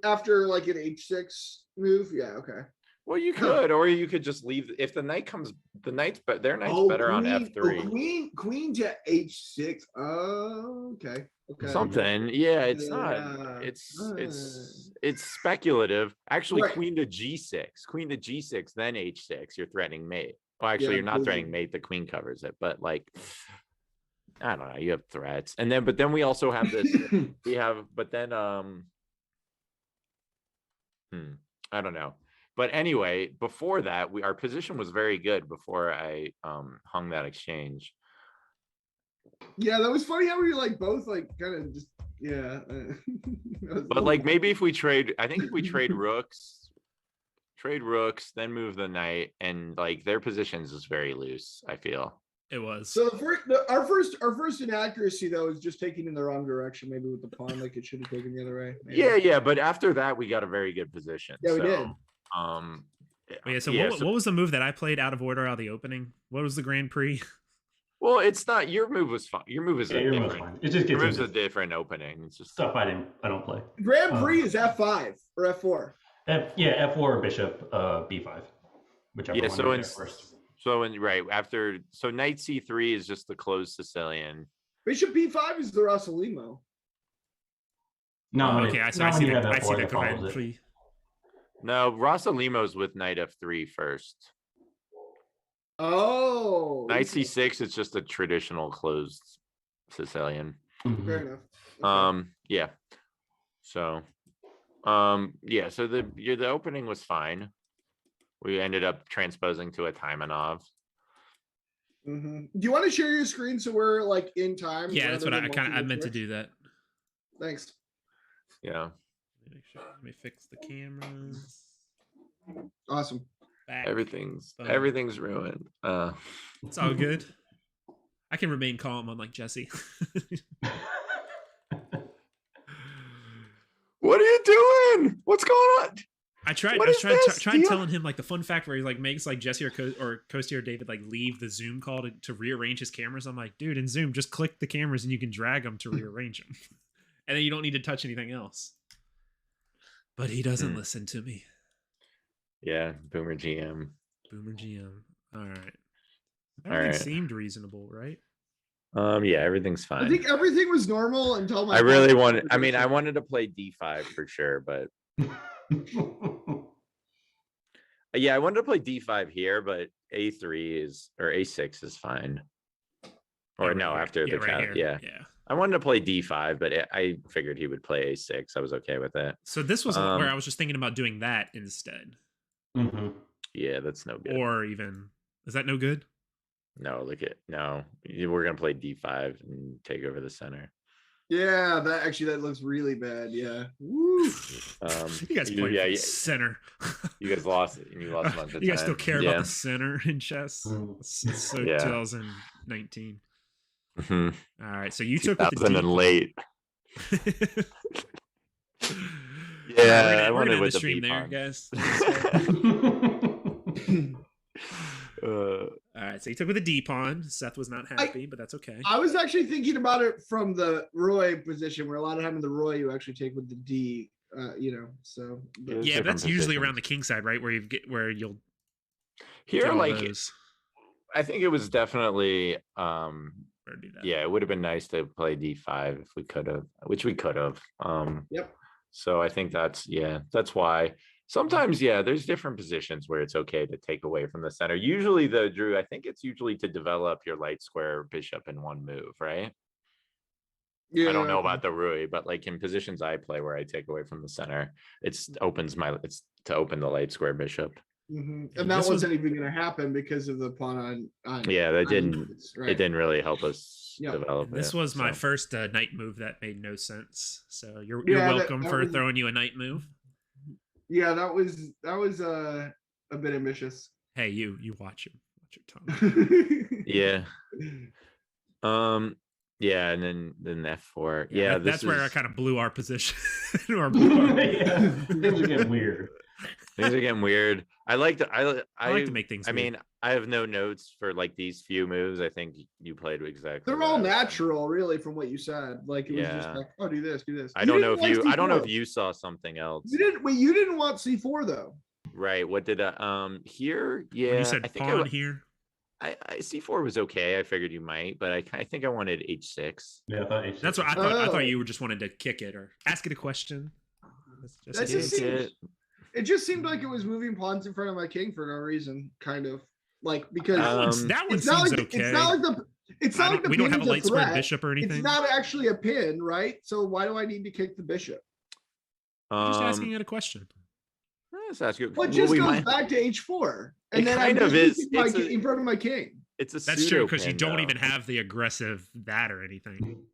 after like an h6 move. Yeah, okay. Well, you could, or you could just leave if the knight comes. The knight's but their knight's better on f3. Queen to h6. Oh, okay. Okay. Something, yeah. It's Yeah. not. It's speculative. Actually, Right. queen to g6, then h6. You're threatening mate. Well, actually, Yeah, you're not threatening absolutely. mate. The queen covers it, but like, I don't know. You have threats, and then but then we also have this. we have, but then I don't know. But anyway, before that, our position was very good before I hung that exchange. Yeah, that was funny how we like both like kind of just But like maybe if we trade, I think if we trade rooks, then move the knight, and like their positions is very loose, I feel. It was. So our first inaccuracy though is just taking in the wrong direction, maybe with the pawn, like it should have taken the other way. Maybe. Yeah, but after that we got a very good position. Yeah, we did. So what was the move that I played out of order out of the opening? What was the Grand Prix? Well, it's not your move was fine. Your move is Yeah, a your move's different. fine. It just Your gets move's a into different opening. It's just stuff I don't play. Grand Prix is f5 or f4. F4 or bishop b5, whichever yeah. one So you in get first. after knight c3 is just the closed Sicilian. Bishop b5 is the Rossolimo. No, Okay, I see that. Go ahead, please. No, Rossolimo's with knight f3 first. Oh, Knight c6 is just a traditional closed Sicilian. fair enough. Yeah. So so the opening was fine. We ended up transposing to a Taimanov. Do you want to share your screen so we're like in time? Yeah, that's what rather I than meant to multiple do that. Thanks. Yeah. Let me fix the cameras. Awesome. Back. Everything's ruined. It's all good. I can remain calm, unlike Jesse. What are you doing? What's going on? I tried telling him like the fun fact where he like makes like Jesse or Kosti or David like leave the Zoom call to rearrange his cameras. I'm like, dude, in Zoom, just click the cameras and you can drag them to rearrange them, and then you don't need to touch anything else. But he doesn't listen to me. Yeah, Boomer GM. Boomer GM. All right. Everything seemed reasonable, right? Yeah, everything's fine. I think everything was normal until my. I really wanted. I mean, I wanted to play d5 for sure, but yeah, I wanted to play d5 here, but a3 or a6 is fine. Or no, after the count. Yeah. I wanted to play d5, but I figured he would play a6. I was okay with it. So this was where I was just thinking about doing that instead. Yeah, that's no good. Or even is that no good? No, we're gonna play d5 and take over the center. Yeah, that looks really bad. Yeah. Woo. You guys play center. You guys lost it, and you lost a bunch of You guys time. still care about the center in chess? It's so 2019. All right, so you took with the and late. Yeah, I wanted with the stream there, guys. All right, so you took with a D pawn. Seth was not happy, but that's okay. I was actually thinking about it from the Roy position, where a lot of time in the Roy you actually take with the D. So yeah, that's usually around the king side, right? Where you'll here like I think it was definitely yeah, it would have been nice to play d5 if we could have, which we could have. Yep. So I think that's why sometimes, there's different positions where it's okay to take away from the center. Usually though, Drew, I think it's usually to develop your light square bishop in one move, right? Yeah. I don't know about the Rui, but like in positions I play where I take away from the center, it's to open the light square bishop. And that wasn't even going to happen because of the pawn on Yeah, that on didn't E6, right? it didn't really help us Yep. develop This it, was my so. first knight move that made no sense. So you're Yeah, welcome that for was- throwing you a knight move. Yeah, that was a bit ambitious. Hey, you watch your tongue. Yeah. Yeah, and then F4. Yeah, that's where I is- kind of blew our position. or blew our- Yeah, things are getting weird. things are getting weird. I like to make things I weird. mean, I have no notes for like these few moves. I think you played exactly. They're what all I was saying. natural, really, from what you said. Like it was just Yeah. like, oh, do this, do this. I don't know didn't if like I don't know if C4. you saw something else. You didn't want C4 though. Right. What did here? Yeah. When you said I think pawn here. I C4 was okay. I figured you might, but I think I wanted H6. Yeah, I thought H6 That's what I was- thought. I Oh. thought you were just wanted to kick it or ask it a question. That's That just Kick seems- it. It just seemed like it was moving pawns in front of my king for no reason, kind of like because that one it's not seems like okay. it's not like it's not like the we don't pin have a is light square threat. bishop or anything. It's not actually a pin, right? So why do I need to kick the bishop? I'm just asking it a question. Let's ask you. Well, it well, just we goes might- back to H4, and It then I'm kind of just is. kicking my It's a- in front of my king. It's a That's true because you pseudo-pin, don't though. even have the aggressive that or anything.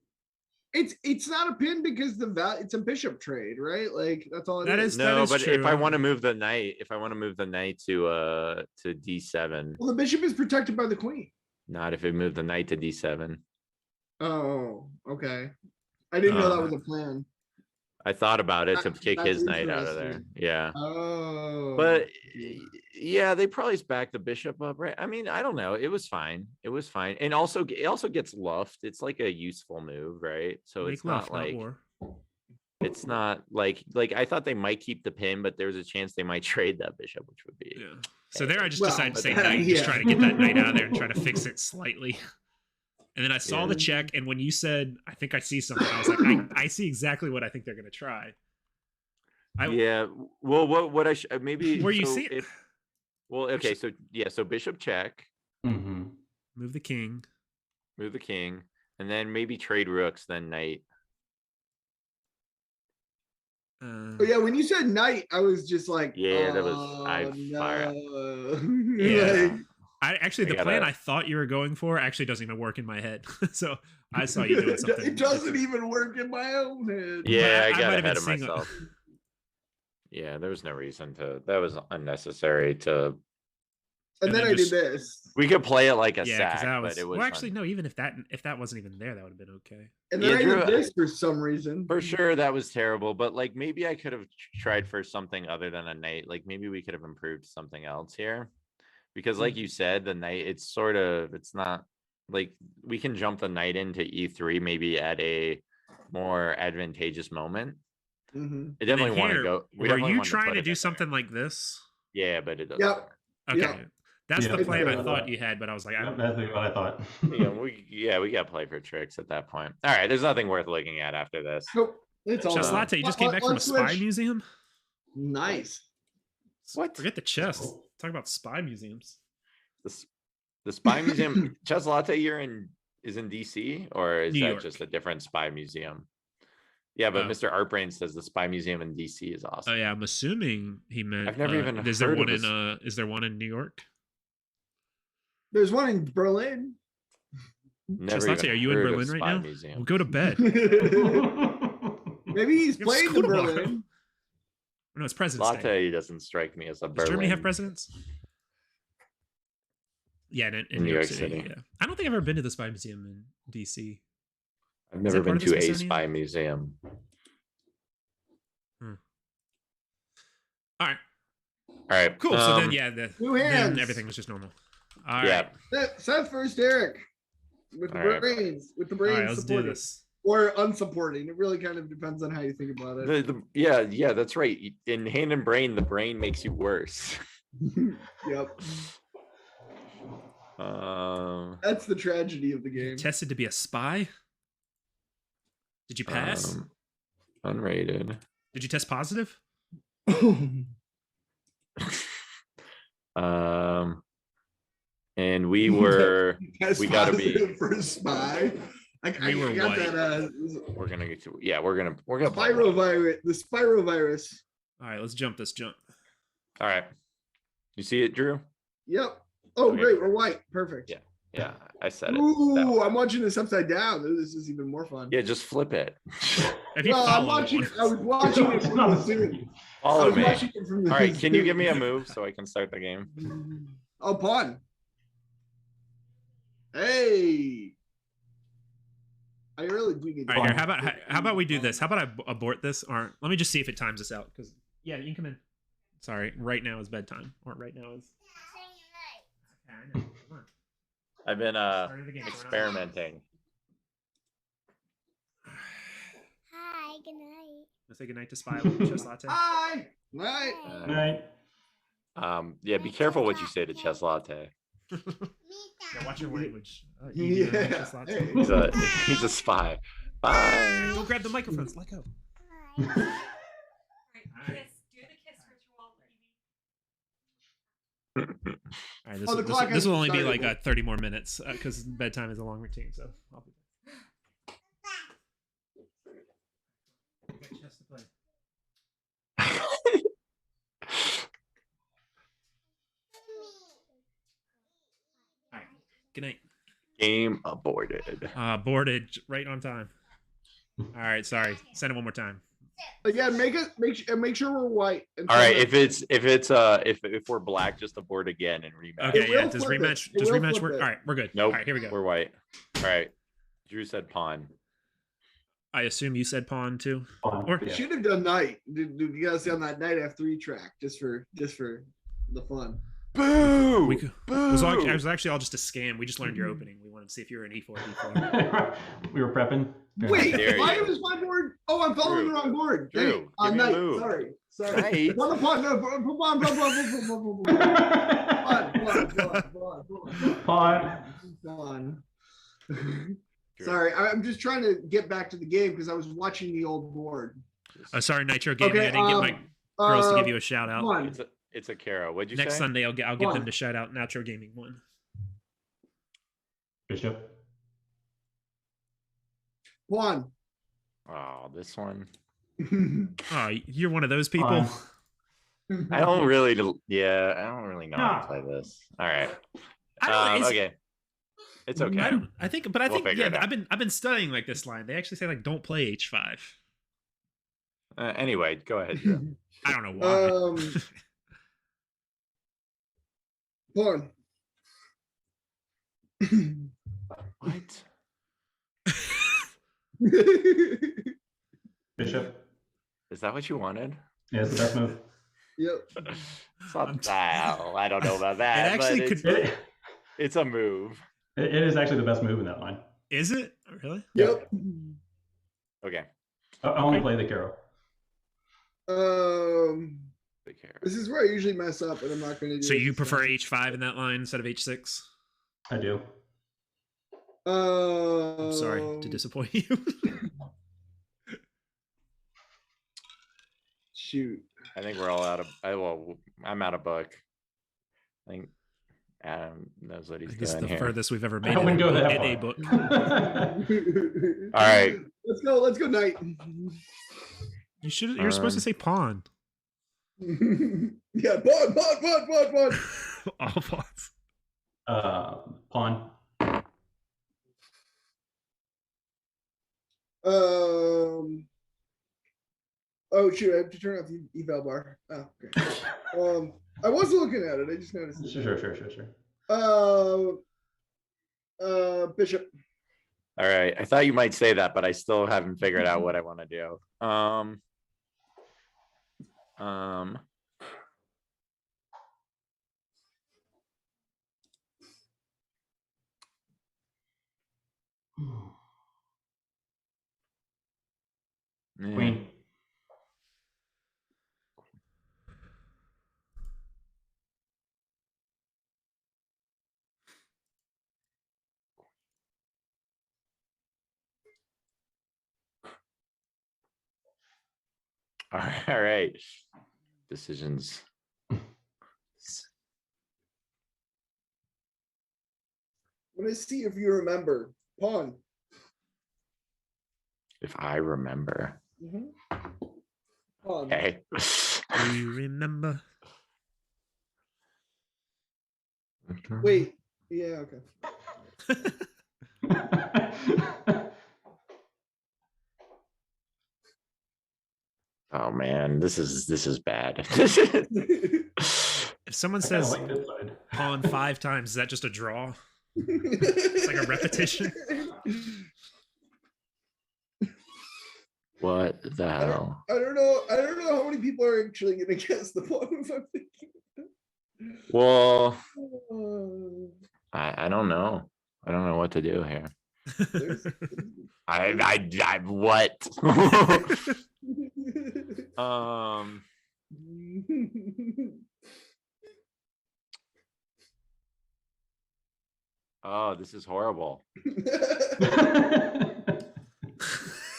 It's not a pin because it's a bishop trade, right? Like that's all it That is. is- No, but if true. I want to move the knight, to D7, Well, the bishop is protected by the queen. not if it moved the knight to D7. Oh, okay. I didn't know that Uh, was a plan. I thought about it to That- kick that's his knight out of there. interesting. Yeah. Oh, But yeah, they probably backed the bishop up, right? I mean, I don't know. It was fine. It was fine. And also it also gets luffed. It's like a useful move, right? So Make it's love, not like war. it's not like I thought they might keep the pin, but there's a chance they might trade that bishop, which would be Yeah. So there, I just Well, decided to say but- knight, just yeah. try to get that knight out of there and try to fix it slightly. And then I saw Yeah. the check, and when you said, "I think I see something," I was like, "I see exactly what I think they're going to try." yeah. Well, what I maybe Where you so see it? well, okay, so yeah, so bishop check, Mhm. Move the king. move the king, and then maybe trade rooks, then knight. But yeah, when you said knight, I was just like, Yeah, that was- oh, I fire- no. Yeah. Like, I actually, the I plan gotta- I thought you were going for actually doesn't even work in my head. So I saw you doing something. it doesn't different. even work in my own head. Yeah, I I might got have been ahead of seeing a- myself. Yeah, there was no reason to. That was unnecessary to. And And then then I did just- this. We could play it like a Yeah, sack, because that was. but it was Well, actually, fun. no. Even if that wasn't even there, that would have been okay. And then Yeah, I Drew, did this for some reason. For sure that was terrible, but like maybe I could have tried for something other than a knight. Like maybe we could have improved something else here, because like you said, the knight. It's not like we can jump the knight into E3 maybe at a more advantageous moment. Mhm. I And then definitely want to here, go. We Were definitely you wanted trying put to it do in something like this? there. Yeah, but it doesn't. Yep. work. Okay. Yeah. That's Yeah, the plan I yeah. thought you had, but I was like, I don't That's what I thought. We got to play for tricks at that point. All right, there's nothing worth looking at after this. Nope. It's all Chess Uh, Latte, you just came back from a let's spy switch. museum? Nice. What? Forget the chess. Talk about spy museums. The spy museum, Chess Latte, is in DC, or is New that York. just a different spy museum? Yeah, but Oh. Mr. Artbrain says the spy museum in DC is awesome. Oh yeah, I'm assuming he meant. I've never even Is there heard one of in? Is there one in New York? There's one in Berlin. Never Latte, even are you in heard of Berlin right spy now? museum. Well, go to bed. Maybe he's You have playing school in tomorrow. Berlin. No, it's President's Day. Latte doesn't strike me as a Does Berlin. Germany have presidents? Yeah, in New York City. Yeah, I don't think I've ever been to the spy museum in DC. I've Is never that part been of the to a Smithsonian? spy museum. All right, All right, cool. So then, yeah, Two then hands. everything was just normal. All yeah. right, Seth first, Eric. With the All right. brains. With the all brains right, let's do supporting. this. Or unsupporting. It really kind of depends on how you think about it. Yeah, that's right. In hand and brain, the brain makes you worse. Yep. That's the tragedy of the game. Tested to be a spy. Did you pass? Unrated. Did you test positive? And we were That's we gotta be- positive for a spy. We were got white. that. We're gonna get to. Yeah, we're gonna. play white. Spirovirus. The spirovirus. All right, let's jump this jump. All right. You see it, Drew? Yep. Oh, Okay. great. We're white. Perfect. Yeah. Yeah, I said it. Ooh, I'm watching this upside down. This is even more fun. Yeah, just flip it. If you Well, I'm follow watching. one- I was watching it from the Zoom. I Follow was me. watching it from the All right, can you Zoom. give me a move so I can start the game? Oh, pawn. Hey. I really do need. All right, here, how about we do this? How about I abort this? Or let me just see if it times us out. Because yeah, you can come in. Sorry, right now is bedtime. Or right now is. Okay, I know. Come on. I've been Starting the game, so we're not- experimenting. Hi, good night. Let's say goodnight to Spy with Chess Latte. Hi. Night. Night. Yeah, be careful what you say to Chess Latte. Yeah, watch your language. Yeah. Chess Latte. Hey. He's a spy. Bye. Go grab the microphones. Let go. Hi. All right. All right, Oh, the clock this will only be hasn't like 30 more minutes because bedtime is a long routine. So I'll be back. Got chess to play. All right. Good night. Game aborted. Boarded right on time. All right, sorry. Send it one more time. Again, make sure we're white. and All right, turn if we're black, just abort again and rematch. Okay, It yeah. will Does flip rematch? it. It Does will rematch flip work? it. All right, we're good. Nope. All right, here we go. We're white. All right. Drew said pawn. I assume you said pawn too. Pawn, Or You yeah. should have done night. You gotta stay on that night F3 track just for the fun. Boo! we could, it was actually all just a scam. We just learned your opening. We wanted to see if you were an E4, D4. We were prepping. Wait, dare why you. is my board? Oh, I'm following Drew. the wrong board. Drew, Hey, on give me a night. move. Sorry. Night? One pawn. No, pawn. Sorry, I'm just trying to get back to the game because I was watching the old board. Oh, sorry, Nitro Gaming. Okay, I didn't get my girls to give you a shout out. Pawn. It's a Kara. What'd you Next say? Sunday, I'll get them Pawn. to shout out Nitro Gaming 1. Bishop. Pawn. Oh, this one. Oh, you're one of those people. Pawn. I don't really. Yeah, I don't really know how Nah. to play this. All right. I don't know, Okay. It's okay. I think We'll yeah, figure it out. I've been studying like this line. They actually say like don't play H5. Anyway, go ahead. Drew. I don't know why. Pawn. What? Bishop. Is that what you wanted? Yeah, it's the best move. Yep. It's not, I don't know about that. It actually but could. It, it's a move. it is actually the best move in that line. Is it really? Yep. Okay. I only play the Karo. Take care. This is where I usually mess up, and I'm not going to do. So it you this prefer time. H5 in that line instead of H6? I do. I'm sorry to disappoint you. Shoot. I think we're all out of. I'm out of book. I think Adam knows what he's This is doing the here. furthest we've ever I made it wouldn't go that in far. a book. All right. Let's go night. You're supposed to say pawn. Yeah, pawn. All pawns. Pawn. Oh shoot, I have to turn off the eval bar. Oh, okay. I was looking at it. I just noticed. Sure. Bishop. All right. I thought you might say that, but I still haven't figured out what I want to do. yeah. Queen. All right. Decisions. I'm gonna see if you remember. Pawn. If I remember. Oh, Okay. Do you remember? wait. Yeah. Okay. Oh man, this is bad. If someone I kinda says like this side. pawn 5 times, is that just a draw? It's like a repetition. What the hell? I don't know. I don't know how many people are actually going to guess the pawn if I'm thinking. Well, Uh, I don't know. I don't know what to do here. there's- I what? Oh, this is horrible. Could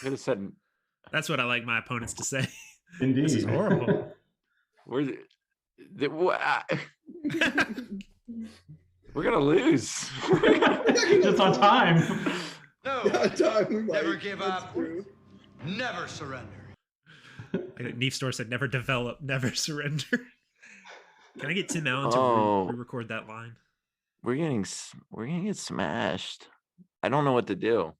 have said That's what I like my opponents to say. Indeed. This is horrible. we're we're gonna lose. Just on time. No, Yeah, time, we never might. give That's up, true. never surrender. Neef Store said, "Never develop, never surrender." Can I get Tim Allen to Oh. re-record that line? We're gonna get smashed. I don't know what to do.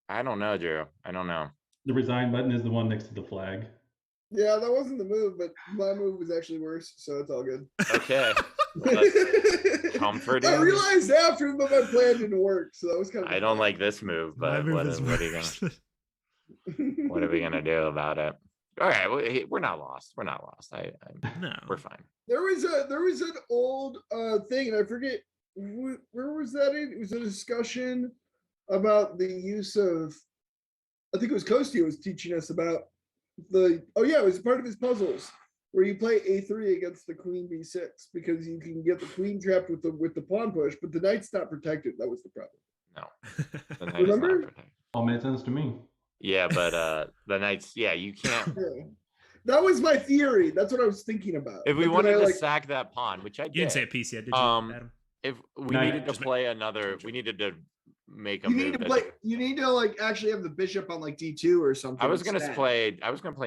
I don't know, Drew. I don't know. The resign button is the one next to the flag. Yeah, that wasn't the move, but my move was actually worse, so it's all good. Okay. That's comforting. I realized after, but my plan didn't work, so that was kind of. I don't like this move, My but move what is are you worse. gonna what are we gonna do about it? All right, we're not lost. We're not lost. No. We're fine. There was an old thing, and I forget where was that in? It was a discussion about the use of. I think it was Kostya was teaching us about it was part of his puzzles where you play a3 against the queen b6 because you can get the queen trapped with the pawn push, but the knight's not protected. That was the problem. No. The knight is not Remember? protected. All made sense to me. Yeah, but the knights, yeah, you can't. Yeah. That was my theory. That's what I was thinking about. If we But then wanted I, to sack that pawn, which I You didn't say a did, piece yet, did you, Adam? if we Knight. needed to play another, we needed to make a you move. need to that- play. You need to like actually have the bishop on like d2 or something. I was gonna instead. play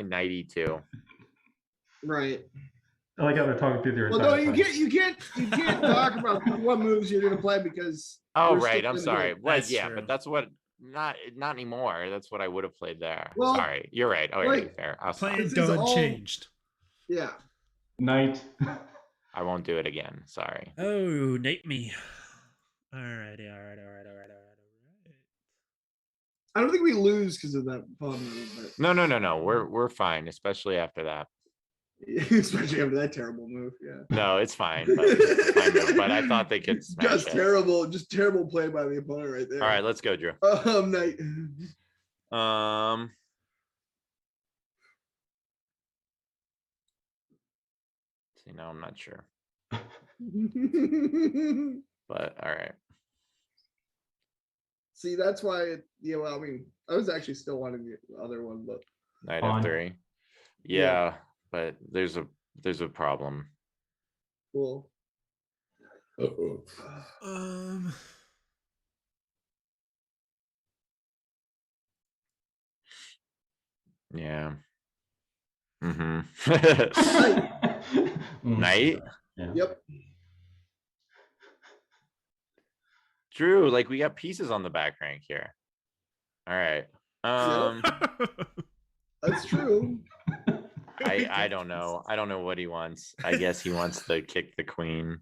knight e2. Right. I like how they're talking through their Well, no, entire you can't talk about what moves you're gonna play because. Oh we're right, still I'm in the sorry. game. Well, That's yeah, true. but that's what not anymore. That's what I would have played there. Well, Sorry, you're right. Oh, like, yeah, fair. I'll stop. Playing This is done all- changed. Yeah. Knight. I won't do it again. Sorry. Oh, Nate me. Alrighty, all right. I don't think we lose because of that pawn move, No. We're fine, especially after that. but especially after that terrible move. Yeah. No, it's fine. But, it's fine move, but I thought they could smash Just it. terrible play by the opponent right there. All right, let's go, Drew. Knight. See, now I'm not sure, but all right. See, that's why. Well, I mean, I was actually still wanting the other one, but Knight Pawn. f3. Yeah. Yeah, but there's a problem. cool. Yeah. Mm-hmm. Mm. Knight. Yeah. Yep. Drew, like we got pieces on the back rank here. All right. That's true. I don't know. I don't know what he wants. I guess he wants to kick the queen.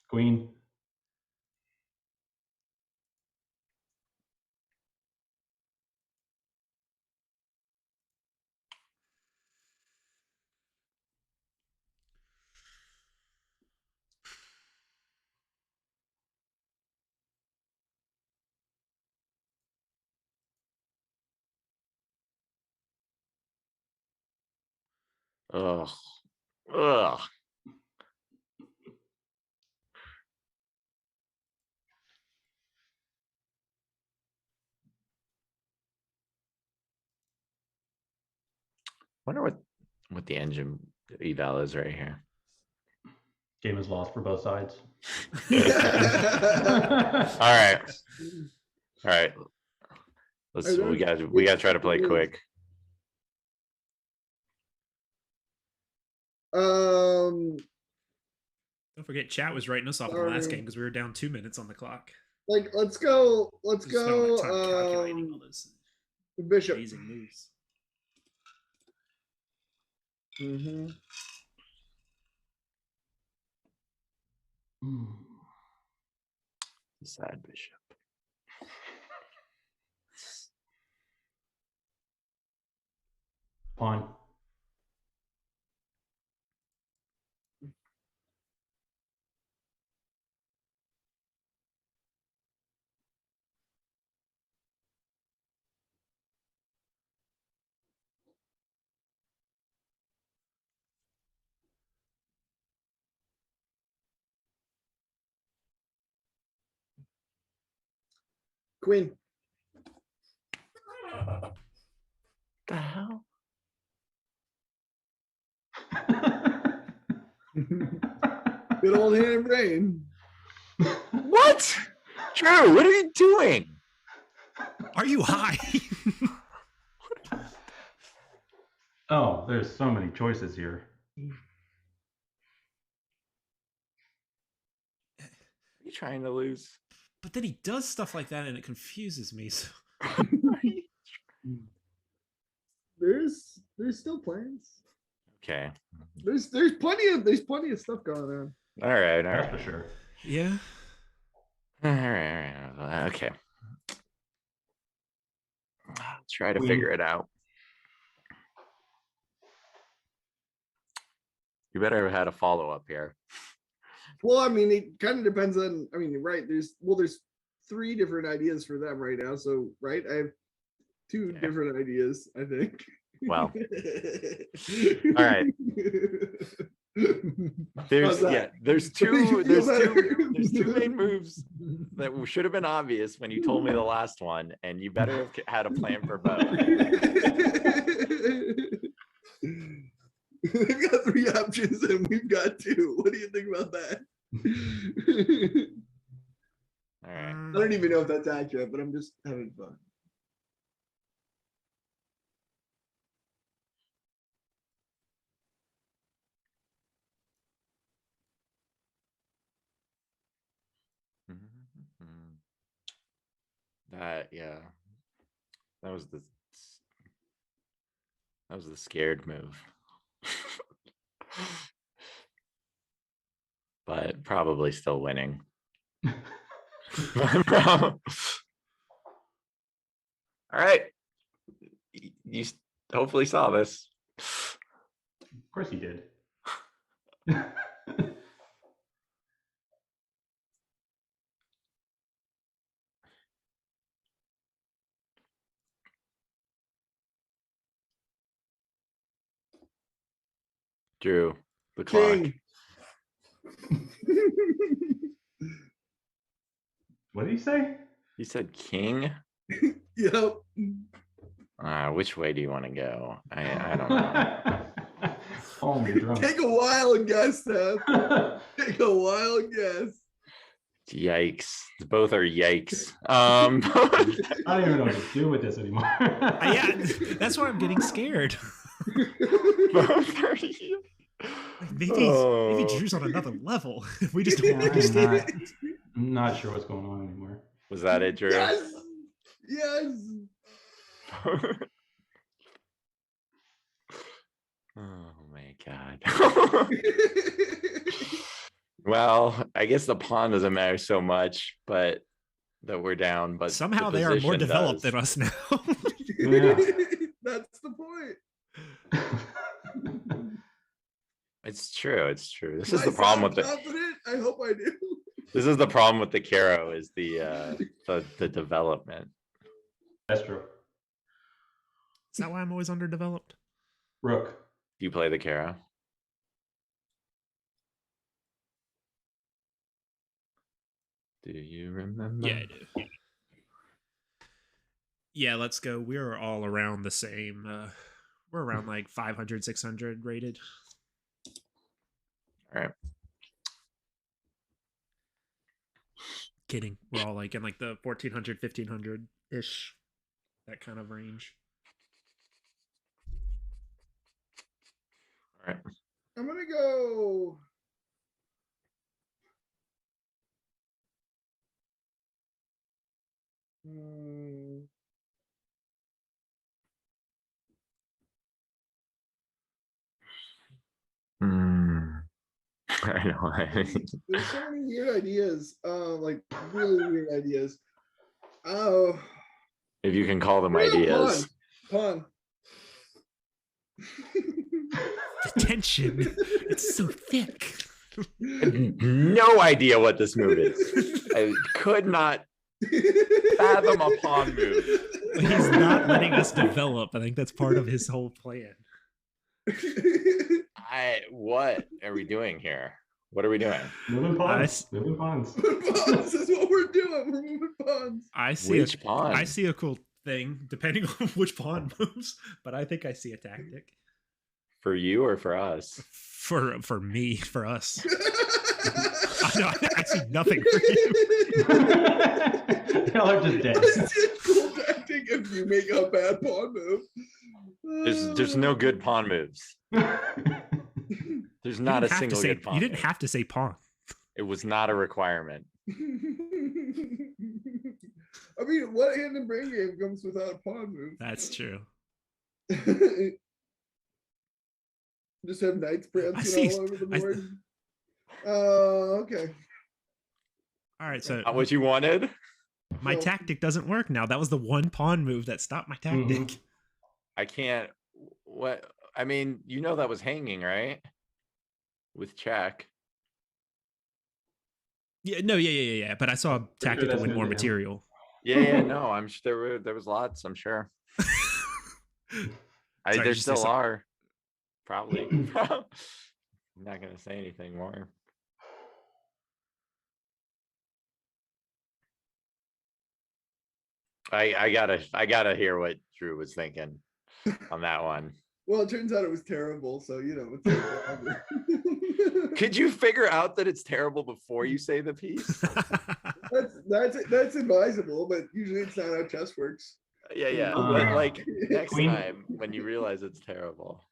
Queen. Ugh. Ugh. Wonder what the engine eval is right here. Game is lost for both sides. All right. All right. We got to try to play quick. Um, Don't forget, chat was writing us off in the last game because we were down 2 minutes on the clock. like let's go. We spent all that time calculating all those Bishop. amazing moves. Mm-hmm. Sad bishop. Pawn. Queen. The hell? Good old hand and brain. What? Drew, what are you doing? Are you high? Oh, there's so many choices here. Are you trying to lose? But then he does stuff like that and it confuses me. So. There's still plans. Okay. There's plenty of stuff going on. All right. That's for sure. Yeah. All right. Okay. I'll try to figure it out. You better have had a follow-up here. Well, I mean, it kind of depends on. I mean, right? There's 3 different ideas for them right now. So, right, I have 2 different ideas. I think. Well. All right. There's two main moves that should have been obvious when you told me the last one, and you better have had a plan for both. They've got 3 options and we've got 2. What do you think about that? All right. I don't even know if that's accurate, but I'm just having fun. That was the scared move. But probably still winning. All right. You hopefully saw this. Of course he did. Drew, the clock. King. What did he say? You said king? Yep. Which way do you want to go? I don't know. Oh, me drunk. Take a wild guess, Seth. Take a wild guess. Yikes. Both are yikes. I don't even know what to do with this anymore. Yeah, that's why I'm getting scared. Both are Maybe Drew's on another level. We just don't understand. I'm not sure what's going on anymore. Was that it, Drew? Yes. Oh my God. Well, I guess the pawn doesn't matter so much, but that we're down. But somehow they are more developed than us now. Yeah. That's the point. It's true. This is the problem with confident? I hope I do. This is the problem with the Caro is the development. That's true. Is that why I'm always underdeveloped? Rook. Do you play the Caro? Do you remember? Yeah, I do. Yeah, let's go. We're all around the same. We're around like 500, 600 rated. All right. Kidding. We're all like in like the 1400, 1500 ish, that kind of range. All right. I'm gonna go. I know. There's so many weird ideas. Like really weird ideas. Oh. If you can call them ideas. Pun. The tension. It's so thick. No idea what this move is. I could not fathom a pawn move. He's not letting us develop. I think that's part of his whole plan. What are we doing here? What are we doing? Moving pawns. Moving pawns. Pawns is what we're doing. We're moving pawns. I see Which pawn? I see a cool thing, depending on which pawn moves, but I think I see a tactic. For you or for us? For me, for us. I see nothing for you. Y'all are just dead. It's a cool tactic if you make a bad pawn move. There's no good pawn moves. There's not a single good pawn. You didn't move. have to say pawn. It was not a requirement. I mean, what hand and brain game comes without a pawn move? That's true. Just have knights prancing all over the board. Okay. All right, so Not what you wanted? my tactic doesn't work now. That was the one pawn move that stopped my tactic. I can't. What? I mean, you know that was hanging, right? With check. Yeah. But I saw a tactic to win more material. Yeah. No, I'm sure there was lots. I'm sure. Sorry, There did you say still something? are. Probably. I'm not gonna say anything more. I gotta hear what Drew was thinking on that one. Well, it turns out it was terrible. So it's terrible. Could you figure out that it's terrible before you say the piece? That's advisable, but usually it's not how chess works. Yeah. But like next time when you realize it's terrible.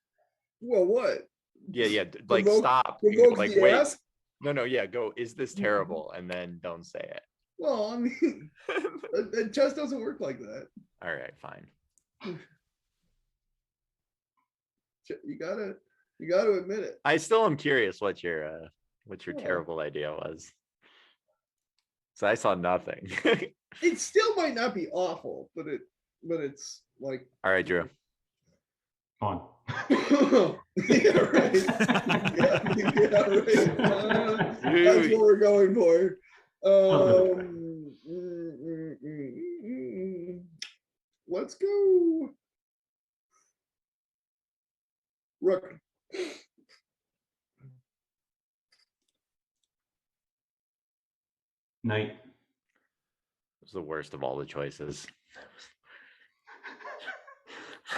Well, what? Yeah. Like stop. Like wait. Ask? No. Yeah. Go. Is this terrible? And then don't say it. Well, I mean, chess doesn't work like that. All right. Fine. You gotta admit it. I still am curious what your terrible idea was. So I saw nothing. It still might not be awful, but it's like. All right, Drew. On. Yeah, right. Yeah, right. That's what we're going for. Let's go. Rook. Knight. It was the worst of all the choices.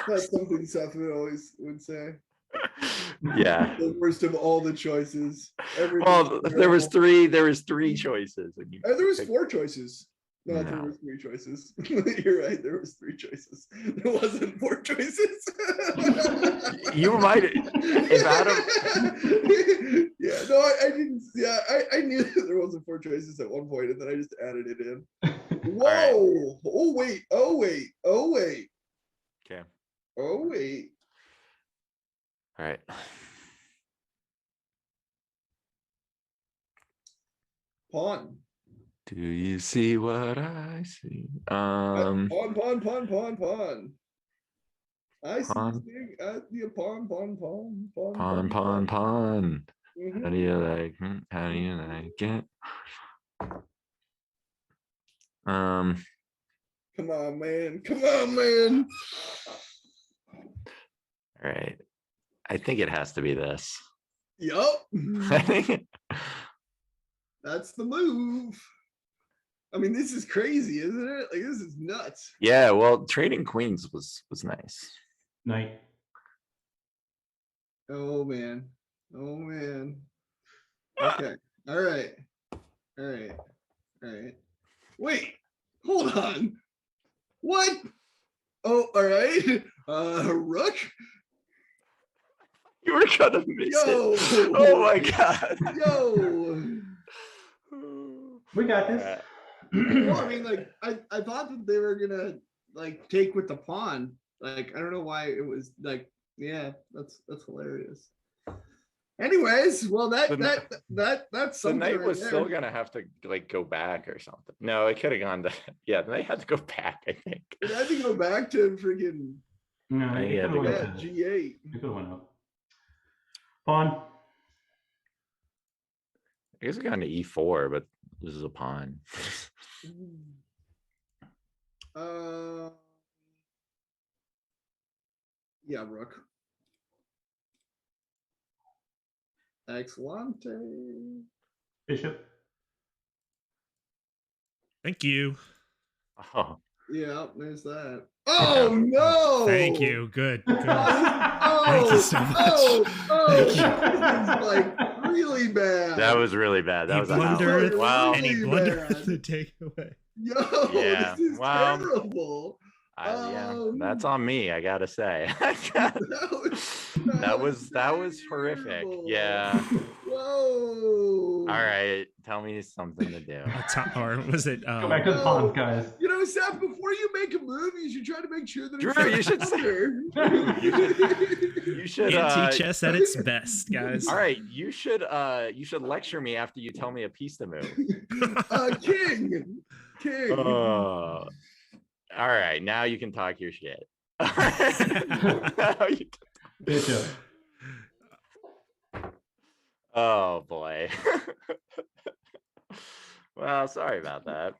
That's something Seth always would say. Yeah. The worst of all the choices. Well, there was three choices. There was four choices. No, there were three choices. You're right. There was three choices. There wasn't four choices. You might, if Adam. Yeah, no, I didn't. Yeah, I knew that there wasn't four choices at one point, and then I just added it in. Whoa! Right. Oh wait! Okay. Oh wait! All right. Pawn. Do you see what I see? Pawn. I see pawn. Pawn. Mm-hmm. How do you like it? Come on, man. All right. I think it has to be this. Yup. I think that's the move. I mean, this is crazy, isn't it? Like, this is nuts. Yeah, well, trading queens was nice. Knight. Oh man. Okay. All right. Wait, hold on. What? Oh, all right. Rook. You were gonna miss it. Oh my god. Yo. We got this. Well, I mean, like, I thought that they were gonna like take with the pawn. Like, I don't know why it was like, yeah, that's hilarious. Anyways, well, that's The something. knight right was there. still gonna have to like go back or something. No, it could have gone to yeah. The knight had to go back. I think. It had to go back to freaking No, you Yeah, could have went yeah, up. G8. You could have went up. Pawn. I guess it got to E4, but this is a pawn. Yeah, rook. Excellente. Bishop. Thank you. Oh, Yeah, there's that. Oh no! Thank you. Good. Good. Oh, Thank you so much. Thank you. This is like really bad. that was really bad. That He was a house. blundered, Wow. and he Really blundered bad. the takeaway. Yo, Yeah, this is wow. terrible. Yeah, that's on me. I gotta say. that was horrific. terrible. Yeah. Whoa. All right. Tell me something to do. Or was it? Go back to the pawns, guys. You know, Seth, before you make a move, you should try to make sure that Drew, it's you should say. You should Anti-chess at its best, guys. All right, you should lecture me after you tell me a piece to move. King. All right, now you can talk your shit. Now you can- Bishop. Oh boy. Well, sorry about that.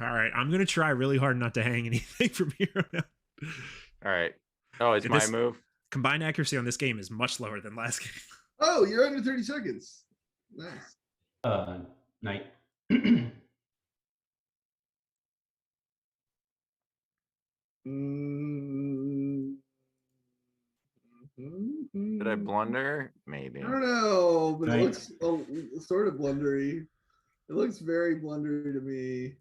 All right, I'm gonna try really hard not to hang anything from here on out. All right. Oh, it's my move. Combined accuracy on this game is much lower than last game. Oh, you're under 30 seconds. Nice. Knight. Did I blunder? Maybe. I don't know, but Right. it looks sort of blundery. It looks very blundery to me.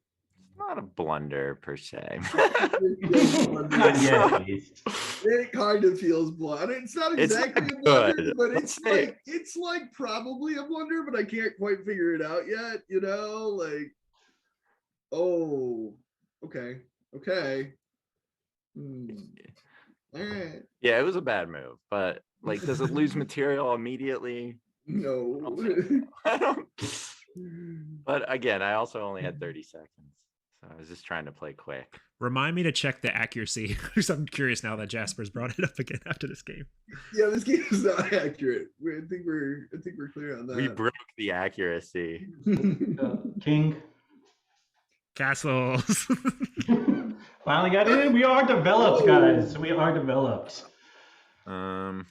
Not a blunder per se. Not yet, at least. It kind of feels blunder. It's not It's exactly not a blunder, good. but Let's it's say- like it's like probably a blunder, but I can't quite figure it out yet. You know, like, oh, okay. All right. Yeah, it was a bad move, but like, does it lose material immediately? No. I don't. But again, I also only had 30 seconds, so I was just trying to play quick. Remind me to check the accuracy, because I'm curious now that Jasper's brought it up again after this game. Yeah, this game is not accurate. I think we're clear on that. We broke the accuracy. King. Castles. Finally got in. We are developed, guys. We are developed. I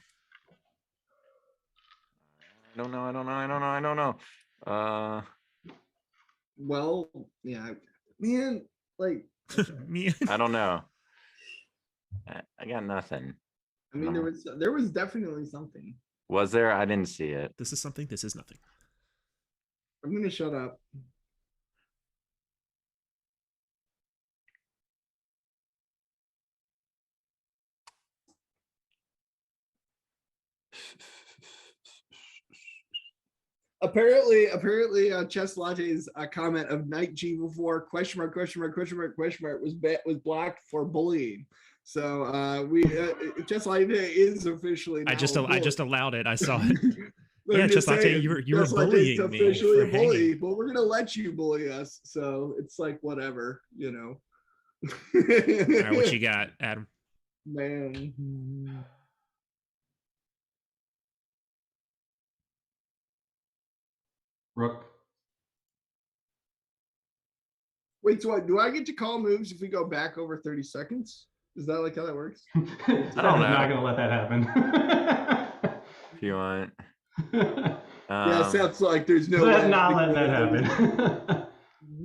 don't know. Well, yeah, man, like, Me. I don't know. I got nothing. I mean, there was definitely something. Was there? I didn't see it. This is something. This is nothing. I'm gonna shut up. Apparently, Chess Latte's comment of knight g4 question mark was blocked for bullying. So Chess Latte is officially. I just allowed it. I saw it. But Yeah, I'm just Latte, saying, you were Chess Latte's bullying me officially for a bully, hanging. but we're gonna let you bully us. So it's like whatever, you know. All right, what you got, Adam? Man. Rook. Wait, so do I get to call moves if we go back over 30 seconds? Is that like how that works? I don't know. I'm not gonna let that happen. If you want. Yeah, it sounds like there's no That's way. not letting that happen.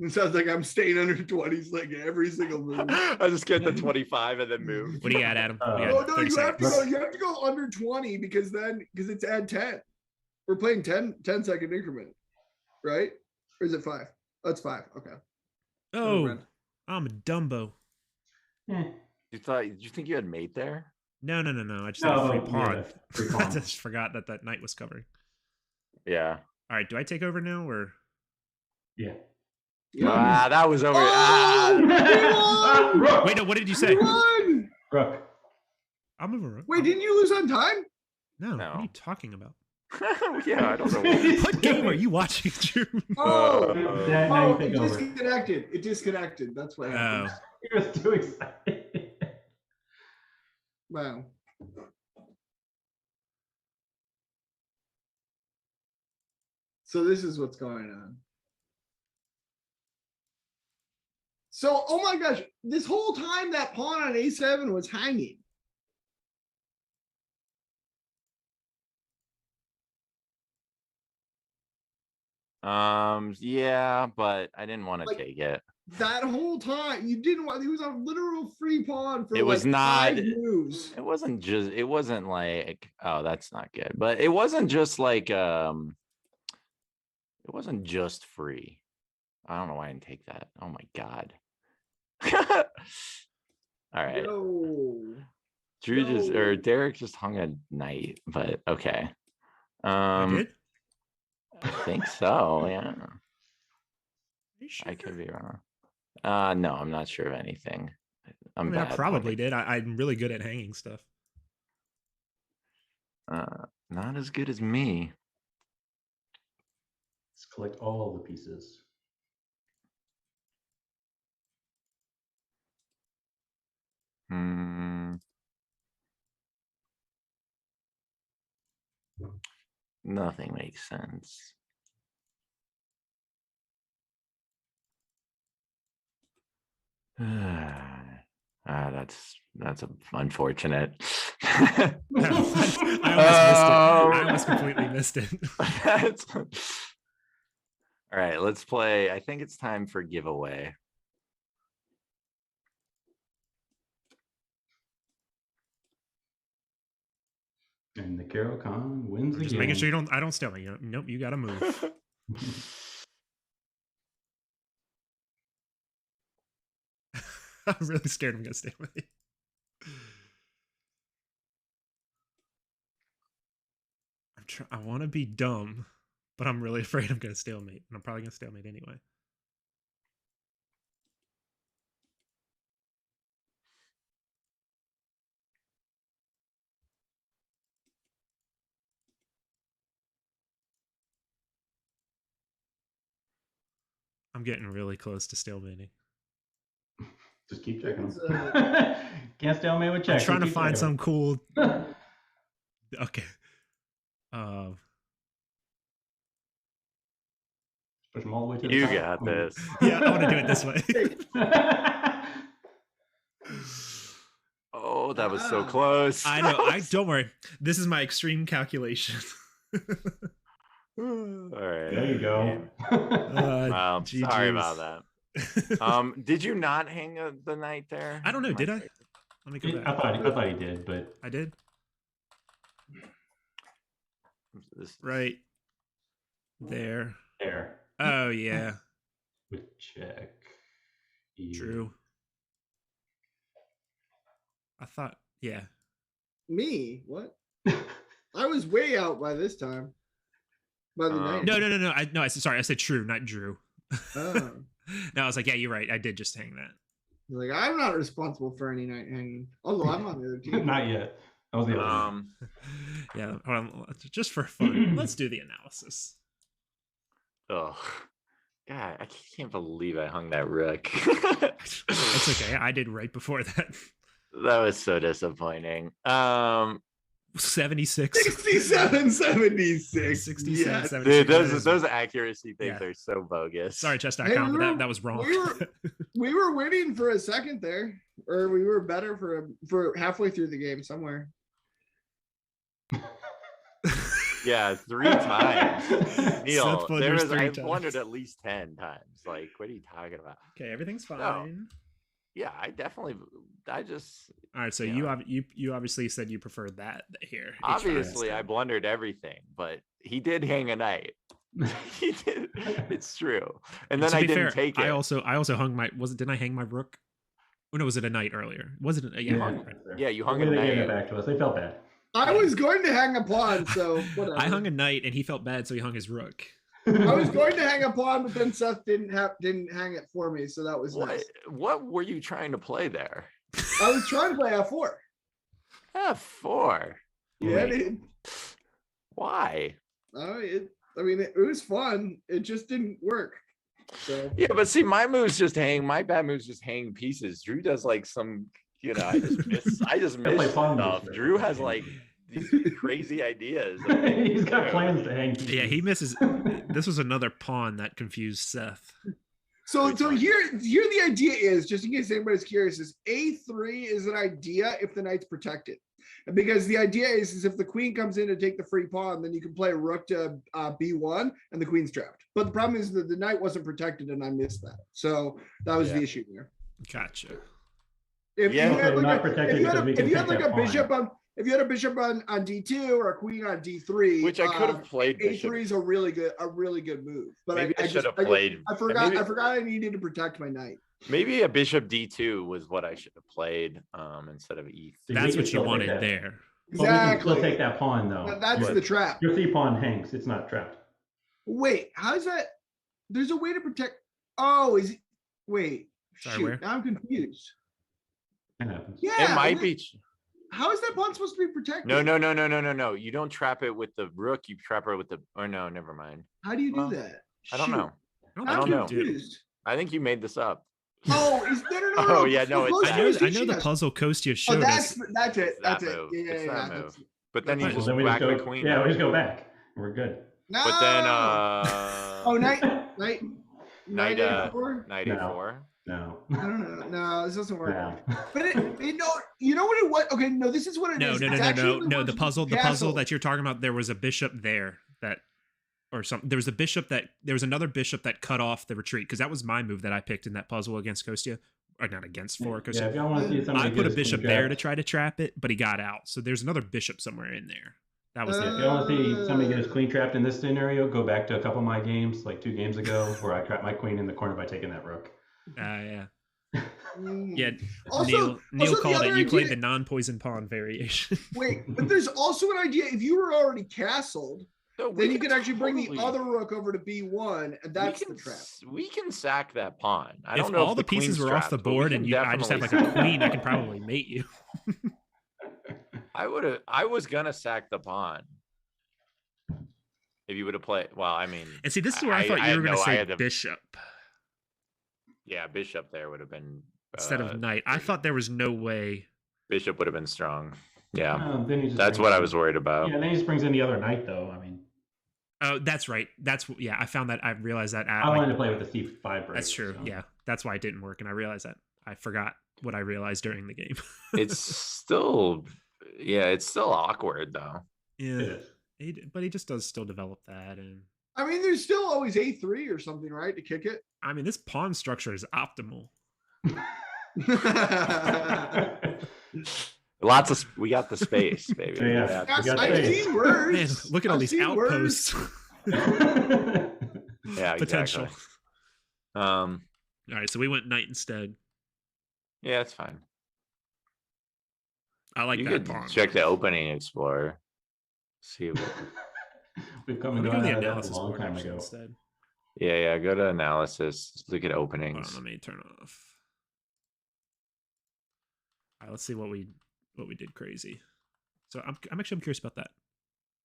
It sounds like I'm staying under 20s like every single move. I just get the 25 and then move. What do you got, Adam? We Oh got no, 30 you have to seconds. go. You have to go under 20 because it's add 10. We're playing 10 second increment, right? Or is it 5? Oh, it's 5. Okay. Oh, I'm a Dumbo. Did you think you had mate there? No. I just had a free No, pawn. yeah, free I pawn. just forgot that night was covered. Yeah. All right, do I take over now or? Yeah. Ah, that was over. Rook. Wait, no. What did you say? Run! Rook. I'll move around. Wait, didn't you lose on time? No. No. What are you talking about? Yeah, I don't know. What game are you watching, Drew? Oh, Now you it take over. disconnected. It disconnected. That's what happened. You're just too excited. Wow. So this is what's going on. So, oh my gosh, this whole time that pawn on A7 was hanging. Yeah, but I didn't want to Like, take it. That whole time you didn't want. He was a literal free pawn for It was not. 5 moves. It wasn't just. It wasn't like. Oh, that's not good. But it wasn't just like. It wasn't just free. I don't know why I didn't take that. Oh my god. All right. Drew just or Derek just hung a knight, but okay. I did? I think so. Yeah. Sure? I could be wrong. No, I'm not sure of anything. I mean, I probably did. I'm really good at hanging stuff. Not as good as me. Let's collect all the pieces. Nothing makes sense. That's unfortunate. I almost completely missed it. All right, let's play. I think it's time for giveaway. And the Carol Khan wins Just again. making sure I don't steal me. Nope, you gotta move. I'm really scared I'm gonna steal me. I want to be dumb, but I'm really afraid I'm gonna stalemate, and I'm probably gonna stalemate anyway. I'm getting really close to stalemating. Just keep checking them. Can't stalemate with checks. I'm trying to find some cool. Okay. Push them all the way to the You top. got this. Yeah, I want to do it this way. Oh, that was so close. I know. Don't worry. This is my extreme calculation. All right. There you go. Wow, sorry about that. Did you not hang the night there? I don't know. Did I? Let me go back. I thought he did, but I did. Right there. There. Oh yeah. With check. True. I thought, yeah. Me? What? I was way out by this time. By the night. No. I said true, not Drew. Oh. No, I was like, yeah, you're right. I did just hang that. Like, I'm not responsible for any night hanging. Although I'm on the other team. Not yet. That was the other one. Yeah, hold on, just for fun, let's do the analysis. Oh, God, I can't believe I hung that rook. It's okay. I did right before that. That was so disappointing. 76. 67, 76. 67, Yes. 76. Dude, those accuracy things are so bogus. Sorry, chess.com, but that was wrong. We were winning for a second there, or we were better for halfway through the game somewhere. Yeah, 3 times. Neil, I times. wondered at least 10 times. Like, what are you talking about? Okay, everything's fine. No. Yeah, I just. All right, so you obviously said you preferred that here. Obviously, I blundered everything, but he did hang a knight. He did. It's true. And then To I be didn't fair, take it. I also hung my didn't I hang my rook? Oh no, was it a knight earlier? Was it? Yeah, you The hung way a they gave knight. it back to us, they felt bad. I was going to hang a pawn, so whatever. I hung a knight, and he felt bad, so he hung his rook. I was going to hang a pawn, but then Seth didn't hang it for me, so that was nice. What were you trying to play there? I was trying to play F4. F4. Yeah, dude. Why? It was fun. It just didn't work. So Yeah, but see, my bad moves just hang pieces. Drew does like some, I just miss stuff. Drew has like these crazy ideas. He's got plans to hang pieces. Yeah, he misses. This was another pawn that confused Seth. So here the idea is, just in case anybody's curious, is A3 is an idea if the knight's protected. Because the idea is if the queen comes in to take the free pawn, then you can play rook to B1 and the queen's trapped. But the problem is that the knight wasn't protected and I missed that. So that was the issue there. Gotcha. If you had a bishop pawn. If you had a bishop on D2 or a queen on D3, which I could have played. A3 is a really good move. But maybe I should have played. I forgot I needed to protect my knight. Maybe a bishop D2 was what I should have played instead of E3. That's what you wanted there. Exactly. Well, we can still take that pawn though. That's the trap. Your C pawn hangs. It's not trapped. Wait, how's that? There's a way to protect. Oh, is it? Wait. Sorry, shoot, where? now I'm confused. It happens. Yeah. It might be. How is that pawn supposed to be protected? No. You don't trap it with the rook. You trap it with the. Or no, never mind. How do you do that? I don't know. I don't know. Confused. I think you made this up. Oh, is no. Oh yeah, no, it's I know the puzzle Kostya showed us. That's it. That's it. Move. Yeah, It's that yeah. move. But then you Well, just then we whack go, the queen. Yeah, we just go back. We're good. No. But then knight knight A4? knight No. A4. No. I don't know. No, this doesn't work. No. But you know what it was? Okay, no, this is what it is. It's actually No. The puzzle castle. that you're talking about, there was a bishop there or something. There was another bishop that cut off the retreat, because that was my move that I picked in that puzzle against Kostya. Or not against for Kostya. Yeah, if y'all want to see somebody I put a get bishop queen there to trapped, try to trap it, but he got out. So there's another bishop somewhere in there. That was if you want to see somebody get his queen trapped in this scenario, go back to a couple of my games, like 2 games ago, where I trapped my queen in the corner by taking that rook. Yeah. Yeah. Also, Neil the called other it. You played idea- the non-poison pawn variation. Wait, but there's also an idea. If you were already castled, No, then you can actually bring the other rook over to B1, and that's the trap. We can sack that pawn. I If don't know all if the pieces queen's were off the trapped, but we board can and I just have like definitely a sack queen, I that can probably mate you. I was gonna sack the pawn. If you would have played, well, I mean, And see, this is where I thought you were going to say bishop. bishop Yeah, bishop there would have been instead of knight. I thought there was no way. bishop would have been strong. Yeah, Then he just that's brings what I in- was worried about. Yeah, then he just brings in the other knight, though. I mean, Oh, that's right. I found that. I realized that. I wanted to play with the C5 break. That's true. so. Yeah, that's why it didn't work, and I realized that. I forgot what I realized during the game. It's still awkward though. Yeah, but he just does still develop that, and I mean, there's still always A3 or something, right, to kick it. I mean, this pawn structure is optimal. We got the space, baby. Yeah. We got the I've space. seen worse. Man, look at all I've these seen outposts. Yeah, Potential. exactly. All right, so we went knight instead. Yeah, it's fine. I like You that could pawn. check the opening explorer. See what. We've come Let and me go gone to the out of that a analysis long board time actually ago. instead. Yeah, go to analysis. Look at Hold openings. on, let me turn off. All right, let's see what we did crazy. So I'm curious about that.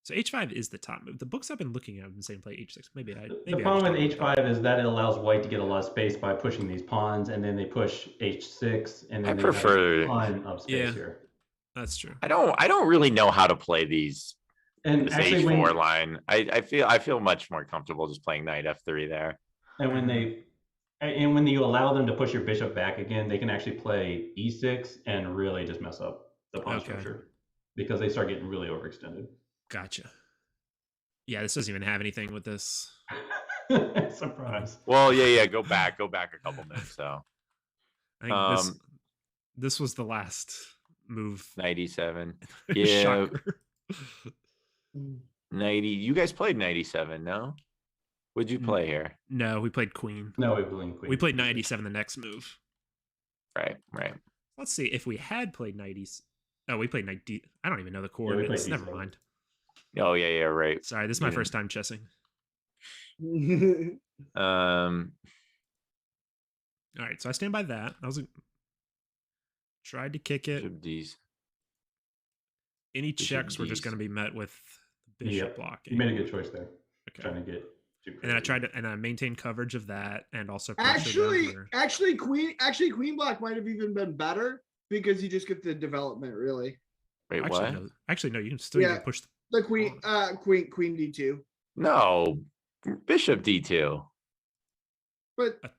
So H5 is the top move. The books I've been looking at have been saying play H6. Maybe The problem with H5 is that it allows white to get a lot of space by pushing these pawns, and then they push H6, and then I they prefer- have a ton of space Yeah. here. That's true. I don't really know how to play these. And This actually, H4 line. I feel much more comfortable just playing knight F3 there. when you allow them to push your bishop back again, they can actually play E6 and really just mess up the pawn Okay. structure because they start getting really overextended. Gotcha. Yeah, this doesn't even have anything with this. Surprise. Well, yeah. Go back a couple minutes. So I think this was the last move. 97. Yeah. Shocker. 90. You guys played 97, no? Would you play here? No, we played queen. No, we played queen. We played knight e7 the next move. Right. Let's see if we had played knight e. Oh, we played knight d. I don't even know the coordinates. Never mind. Oh yeah, right. Sorry, this is my first time chessing. Um. All right, so I stand by that. I was tried to kick it. Bishop D's. Any checks were just going to be met with the bishop blocking. You made a good choice there. Okay. Trying to get. And then I tried to, and I maintained coverage of that, and also actually, queen black might have even been better because you just get the development really. Wait, actually, what? No, actually, no. You can still push the queen. Queen d2. No, bishop d2. But I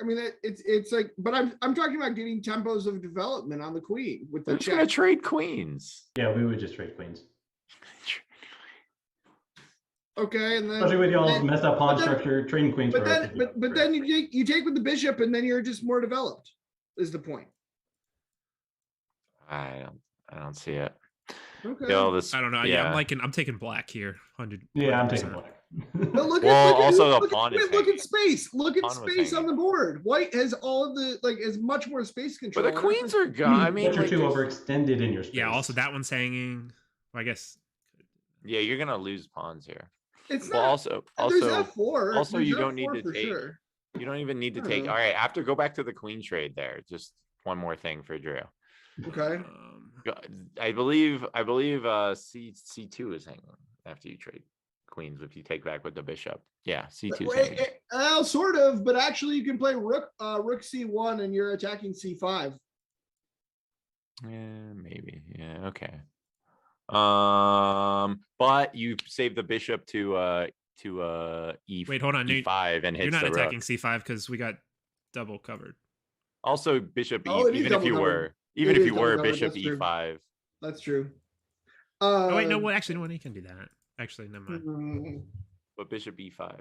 mean, it's like, but I'm talking about getting tempos of development on the queen with the. We're just gonna trade queens. Yeah, we would just trade queens. Okay, and then especially with y'all's messed up pawn structure, trading queens. But then you take with the bishop, and then you're just more developed. Is the point? I don't see it. Okay. I don't know. Yeah, I'm taking black here. 100. Yeah, I'm taking black. But look at space. Look at space on the board. White has all of the has much more space control. But the queens are gone. I mean, you're too overextended in your space. Yeah. Also, that one's hanging. Well, I guess. Yeah, you're gonna lose pawns here. It's well, not. Also, there's F4. Also, there's you F4 don't need to take. Sure. You don't even need to take. All right, after go back to the queen trade there. Just one more thing for Drew. Okay. I believe C2 is hanging after you trade queens if you take back with the bishop. Yeah, C2 is hanging. Well, sort of, but actually you can play rook C1 and you're attacking C5. Yeah, maybe. Yeah, okay. But you save the bishop to E. Wait, hold on. E5 and hits you're not the attacking rook. C5 because we got double covered. Also, bishop E. Even if you were bishop E5. That's true. Oh wait, no. Well, actually, no one can do that. Actually, never mind. But bishop E5.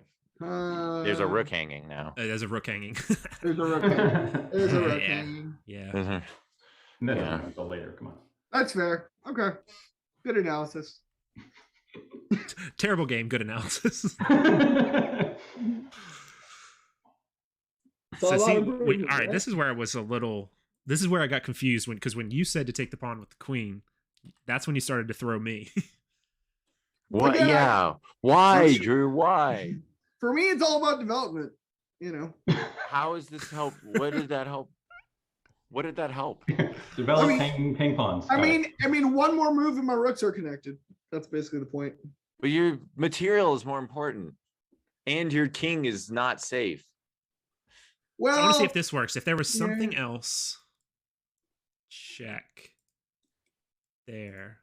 There's a rook hanging now. There's a rook hanging. There's a rook hanging. There's a rook hanging. Yeah. No, until later. Come on. That's fair. Okay. Good analysis. Terrible game. Good analysis. So see, all right. This is where I was a little. This is where I got confused because when you said to take the pawn with the queen, that's when you started to throw me. What? Yeah. Why, Drew? Why? For me, it's all about development. How is this help? What did that help? What did that help? Develop hang pawns. I mean, one more move and my rooks are connected. That's basically the point. But your material is more important, and your king is not safe. Well, so I want to see if this works. If there was something else, check. There.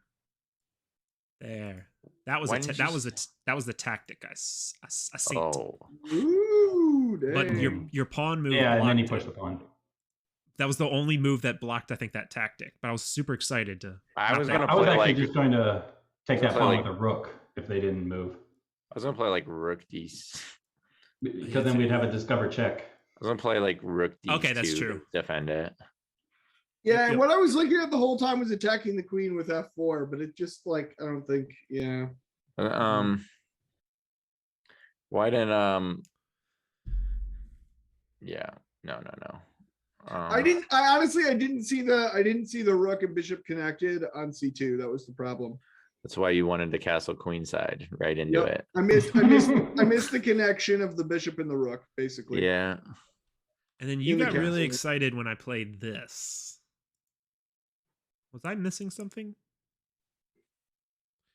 That was that was the tactic I see. Oh. Ooh, dang. But your pawn move. Yeah, and then he pushed the pawn. That was the only move that blocked, I think, that tactic. But I was super excited to. I was actually just going to take that pawn with a rook if they didn't move. I was gonna play like rook d. Because then we'd have a discover check. I was gonna play like rook d. Okay, that's true. Defend it. Yeah, and what I was looking at the whole time was attacking the queen with F4, but it just I don't think. Yeah. Why didn't Yeah. No. I didn't see the rook and bishop connected on C2. That was the problem. That's why you wanted to castle queenside right into it. I missed the connection of the bishop and the rook, basically. Yeah. And then you got really excited when I played this. Was I missing something?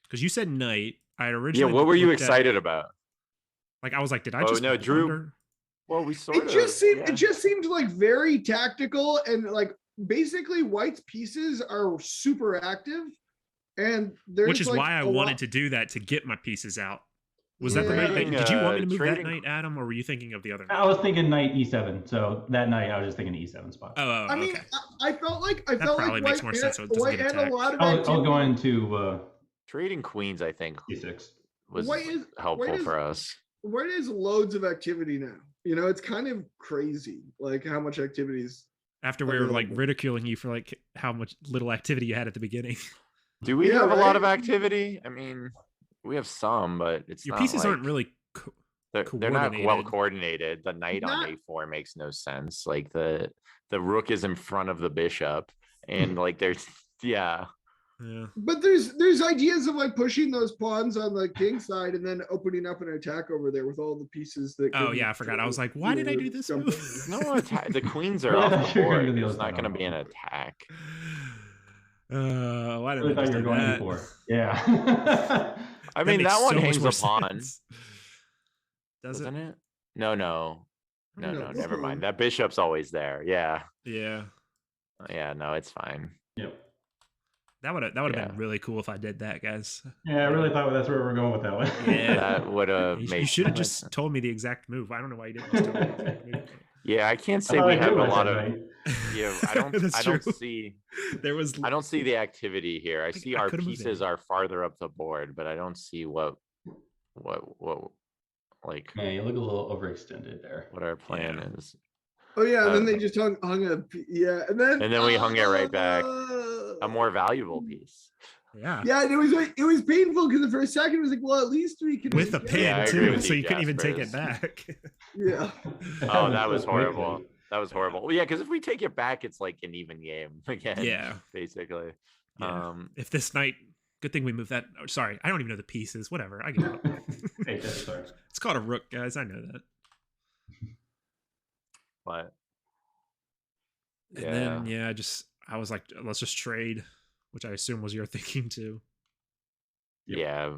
Because you said knight. I originally. Yeah. What were you excited about? Like I was like, did I just? No, Drew. Well, we sort of. It just seemed like very tactical and basically White's pieces are super active, and there's which is why I wanted to do that to get my pieces out. Was that the right thing? Did you want me to move that knight, Adam, or were you thinking of the other knight? I was thinking knight e7. So that night I was just thinking E7 spot. Oh, I mean, okay. I felt like probably makes more sense. So it doesn't get attacked. A lot of activity. I'll go into trading queens. I think E6 was helpful for us. White is loads of activity now. It's kind of crazy, how much activities. After we were ridiculing you for how much little activity you had at the beginning. Do we have a lot of activity? I mean, we have some, but it's your not pieces aren't really. they're not well coordinated. coordinated. The knight on a4 makes no sense. Like the rook is in front of the bishop, and like there's Yeah. But there's ideas of like pushing those pawns on the king side and then opening up an attack over there with all the pieces that. Oh yeah, I forgot. I was like, why did I do this move? no attack. The queens are off the board. It's not going to be an attack. Why did I I thought just you were do going that? before. Yeah. I mean, makes that one so much hangs more a pawn, sense. Does doesn't it? it? No, No, never mind. That bishop's always there. Yeah, Yeah. no, it's fine. Yep. That would have been really cool if I did that, guys. Yeah, I really thought that's where we were going with that one. Yeah. That would have made. You should have just told me the exact move. I don't know why you didn't just tell me the exact move. Yeah, I can't I say thought we I have knew a I lot said of. right. Yeah, I don't True. see. There was. I don't see the activity here. I see I our could've moved pieces it. are farther up the board, but I don't see what like Yeah, you look a little overextended there. what our plan Yeah. is. Oh yeah, and then they just hung and then we hung it right back. A more valuable piece. Yeah. Yeah, and it was painful because for a second it was like, well, at least we can With a make it. pin Yeah, I agree too, with so you, you couldn't even take it Jaspers. back. Yeah. Oh, that was horrible. That was horrible. Well, yeah, because if we take it back, it's like an even game again. Yeah. Basically. Yeah. If this night, good thing we moved that. Oh, sorry, I don't even know the pieces. Whatever, I get it. Hey, that's sorry. It's called a rook, guys. I know that. But And then I was like, let's just trade, which I assume was your thinking too. yeah,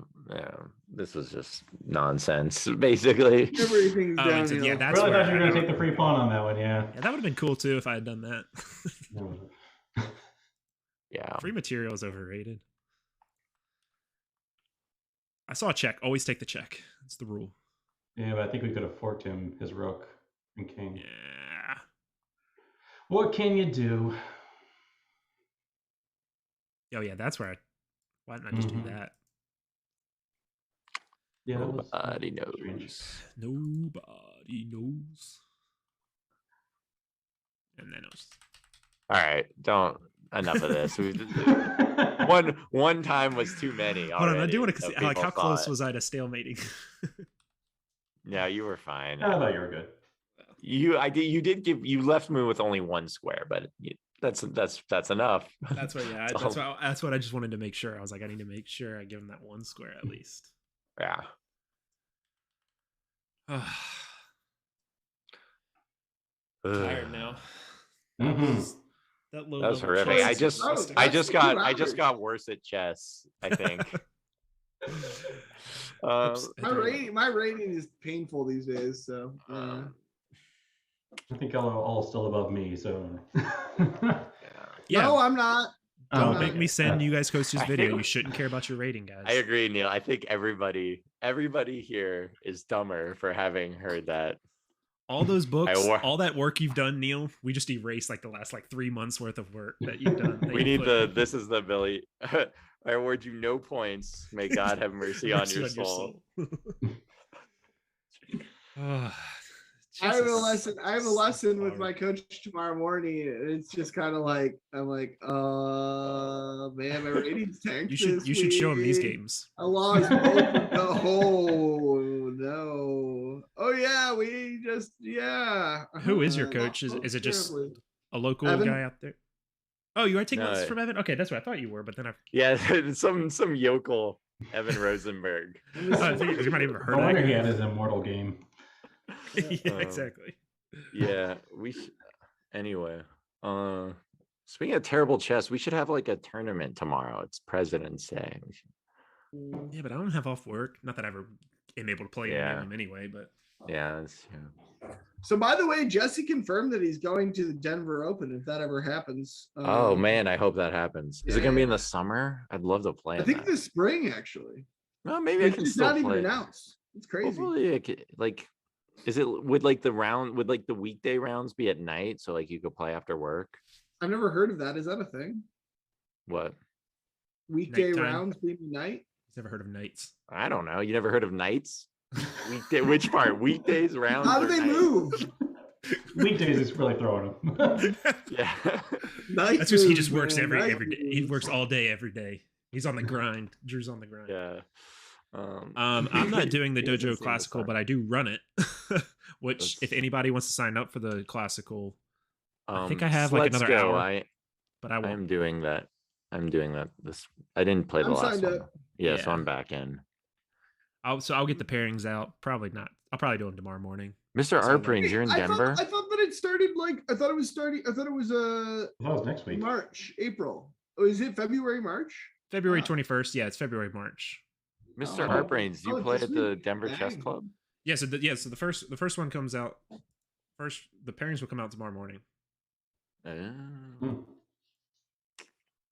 this was just nonsense, basically. Everything's Oh, and so, downhill. yeah, that's Really where thought you were gonna take the free pawn on that one, yeah. Yeah, that would have been cool too if I had done that. Yeah. Free material is overrated. I saw a check. Always take the check. It's the rule. Yeah, but I think we could have forked him his rook and king. Yeah. What can you do? Oh yeah, that's where why didn't I just do that? Yeah, that was Nobody knows. strange. Nobody knows. And then it was All right, don't. Enough of this. One time was too many. hold on, I do want so to like how people close thought- was I to stalemating? No, you were fine. I thought you were good. You left me with only one square, but that's enough. That's what that's what I just wanted to make sure. I was like, I need to make sure I give him that one square at least. Yeah. Tired now. Mhm. That low That was level horrific. chess I is just got worse at chess, I think. Oops, My rating is painful these days, so I think y'all are all still above me, so. yeah. No, I'm not. Don't Oh, make okay. me send you guys Coach's video. You shouldn't care about your rating, guys. I agree, Neil. I think everybody here is dumber for having heard that. All those books, wor- all that work you've done, Neil, we just erased like the last 3 months worth of work that you've done. that We you need put- this is the Billy. I award you no points. May God have mercy on your soul. I have a lesson. I have a lesson with my coach tomorrow morning, and it's just kind of like I'm like, man, my ratings tanked. You should show him these week. games. I lost both. No. Oh yeah, Who is your I coach? lost both Is it just terribly. a local Evan. guy out there? Oh, you are taking No. lessons from Evan? Okay, that's what I thought you were, but then I Yeah, some yokel Evan Rosenberg. I think you might even heard No of wonder he that had his immortal game. guy. Yeah, exactly. Yeah, anyway. Speaking of terrible chess, we should have like a tournament tomorrow. It's President's Day. Yeah, but I don't have off work. Not that I ever am able to play Yeah. in them anyway, but Yeah, So by the way, Jesse confirmed that he's going to the Denver Open if that ever happens. Oh man, I hope that happens. Is it gonna be in the summer? I'd love to play. I in think that. this spring actually. No, maybe I can It's still not even play. announced. It's crazy. Hopefully, like, is it would like the weekday rounds be at night so like you could play after work? I've never heard of that. Is that a thing? What? Weekday Nighttime. rounds being night? never heard of nights. I don't know. You never heard of nights? Weekday? Which part? Weekdays rounds? How do or they nights? move? Weekdays is really throwing him. Yeah. Night That's because he moves, just works man. every Night day. He moves. works all day every day. He's on the grind. Drew's on the grind. Yeah. I'm not doing the he doesn't Dojo seem to Classical, suck. but I do run it. Which, That's- if anybody wants to sign up for the Classical, I think I so have like let's another go. hour. But I won't. I'm doing that. I'm doing that. I didn't play the I'm last signed one. up. Yeah, so Yeah. I'm back in. I'll get the pairings out. Probably not. I'll probably do them tomorrow morning. Mr. So- Artbrains, you're in Denver. I thought that it started like I thought it was That was next week. March, April. Oh, is it February, March? February 21st. Yeah, it's February, March. Mr. Oh. Artbrains, do you Oh, play this at the week? Denver Chess Dang. Club? Yeah, so the first one comes out first. The pairings will come out tomorrow morning. Oh.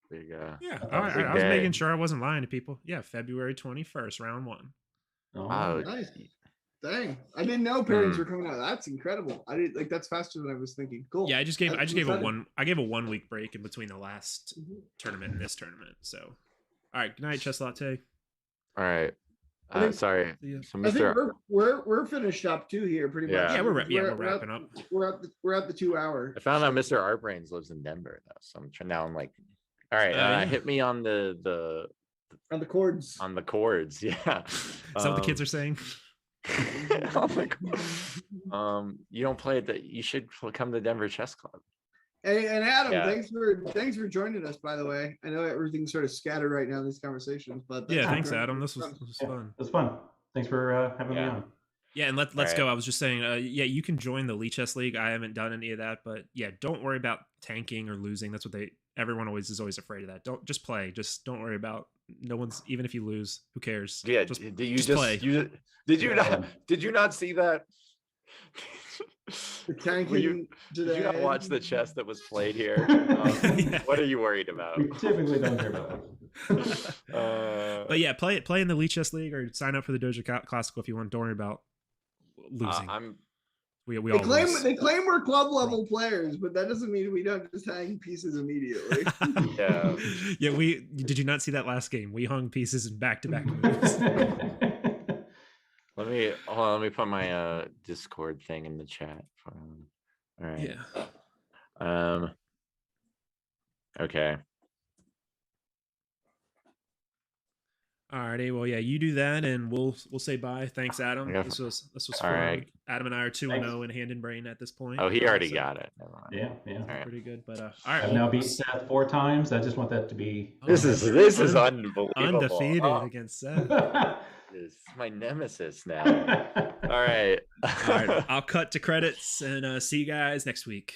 There you go. Yeah, That all was right, a I was day. making sure I wasn't lying to people. Yeah, February 21st, round 1. Oh, Nice. Dang, I didn't know pairings were coming out. That's incredible. I did like that's faster than I was thinking. Cool. Yeah, I just gave That's a exciting. a 1 week break in between the last tournament and this tournament. So, all right, good night, Chess Latte. all right. I think- Sorry. See ya. So I think Mr. we're finished up too here pretty Yeah. much. Yeah, we're wrapping up. We're at the 2 hour. I found out Mr. Artbrains lives in Denver though, so I'm like, all right, Yeah. hit me on the On the chords. on the chords. Yeah. Is that what the kids are saying? Oh my God. You don't play it. You should come to Denver Chess Club. Hey, and Adam, Yeah. thanks for joining us. By the way, I know everything's sort of scattered right now in these conversations, but Yeah, that's thanks, great. Adam. This was Yeah, fun. it was fun. Thanks for having me Yeah. on. Yeah, and let's Alright. go. I was just saying, yeah, you can join the Lee Chess League. I haven't done any of that, but yeah, don't worry about tanking or losing. That's what everyone is always afraid of that. Don't just play. Just don't worry about. No one's even if you lose, who cares? Yeah. just Did you just play. Did you not see that? The tanking Were you- Did you not today. watch the chess that was played here? Yeah. What are you worried about? We typically don't hear about that. But yeah, play in the Lee Chess League or sign up for the Dojo Classical if you want. Don't worry about losing. I'm we They all claim lose. they claim we're club level players, but that doesn't mean we don't just hang pieces immediately. yeah. Yeah, did you not see that last game? We hung pieces in back-to-back moves. Let me put my Discord thing in the chat. All right. Yeah. Okay. Alrighty, well, yeah, you do that, and we'll say bye. Thanks, Adam. Yeah. This was All fun. right. Adam and I are 2-0 in hand and brain at this point. Oh, he already So, got it. Never mind. Yeah. All right. pretty good. But all right, I've now beat Seth 4 times. I just want that to be This is unbelievable. undefeated Oh, against Seth. this is my nemesis now. All right. All right, I'll cut to credits and see you guys next week.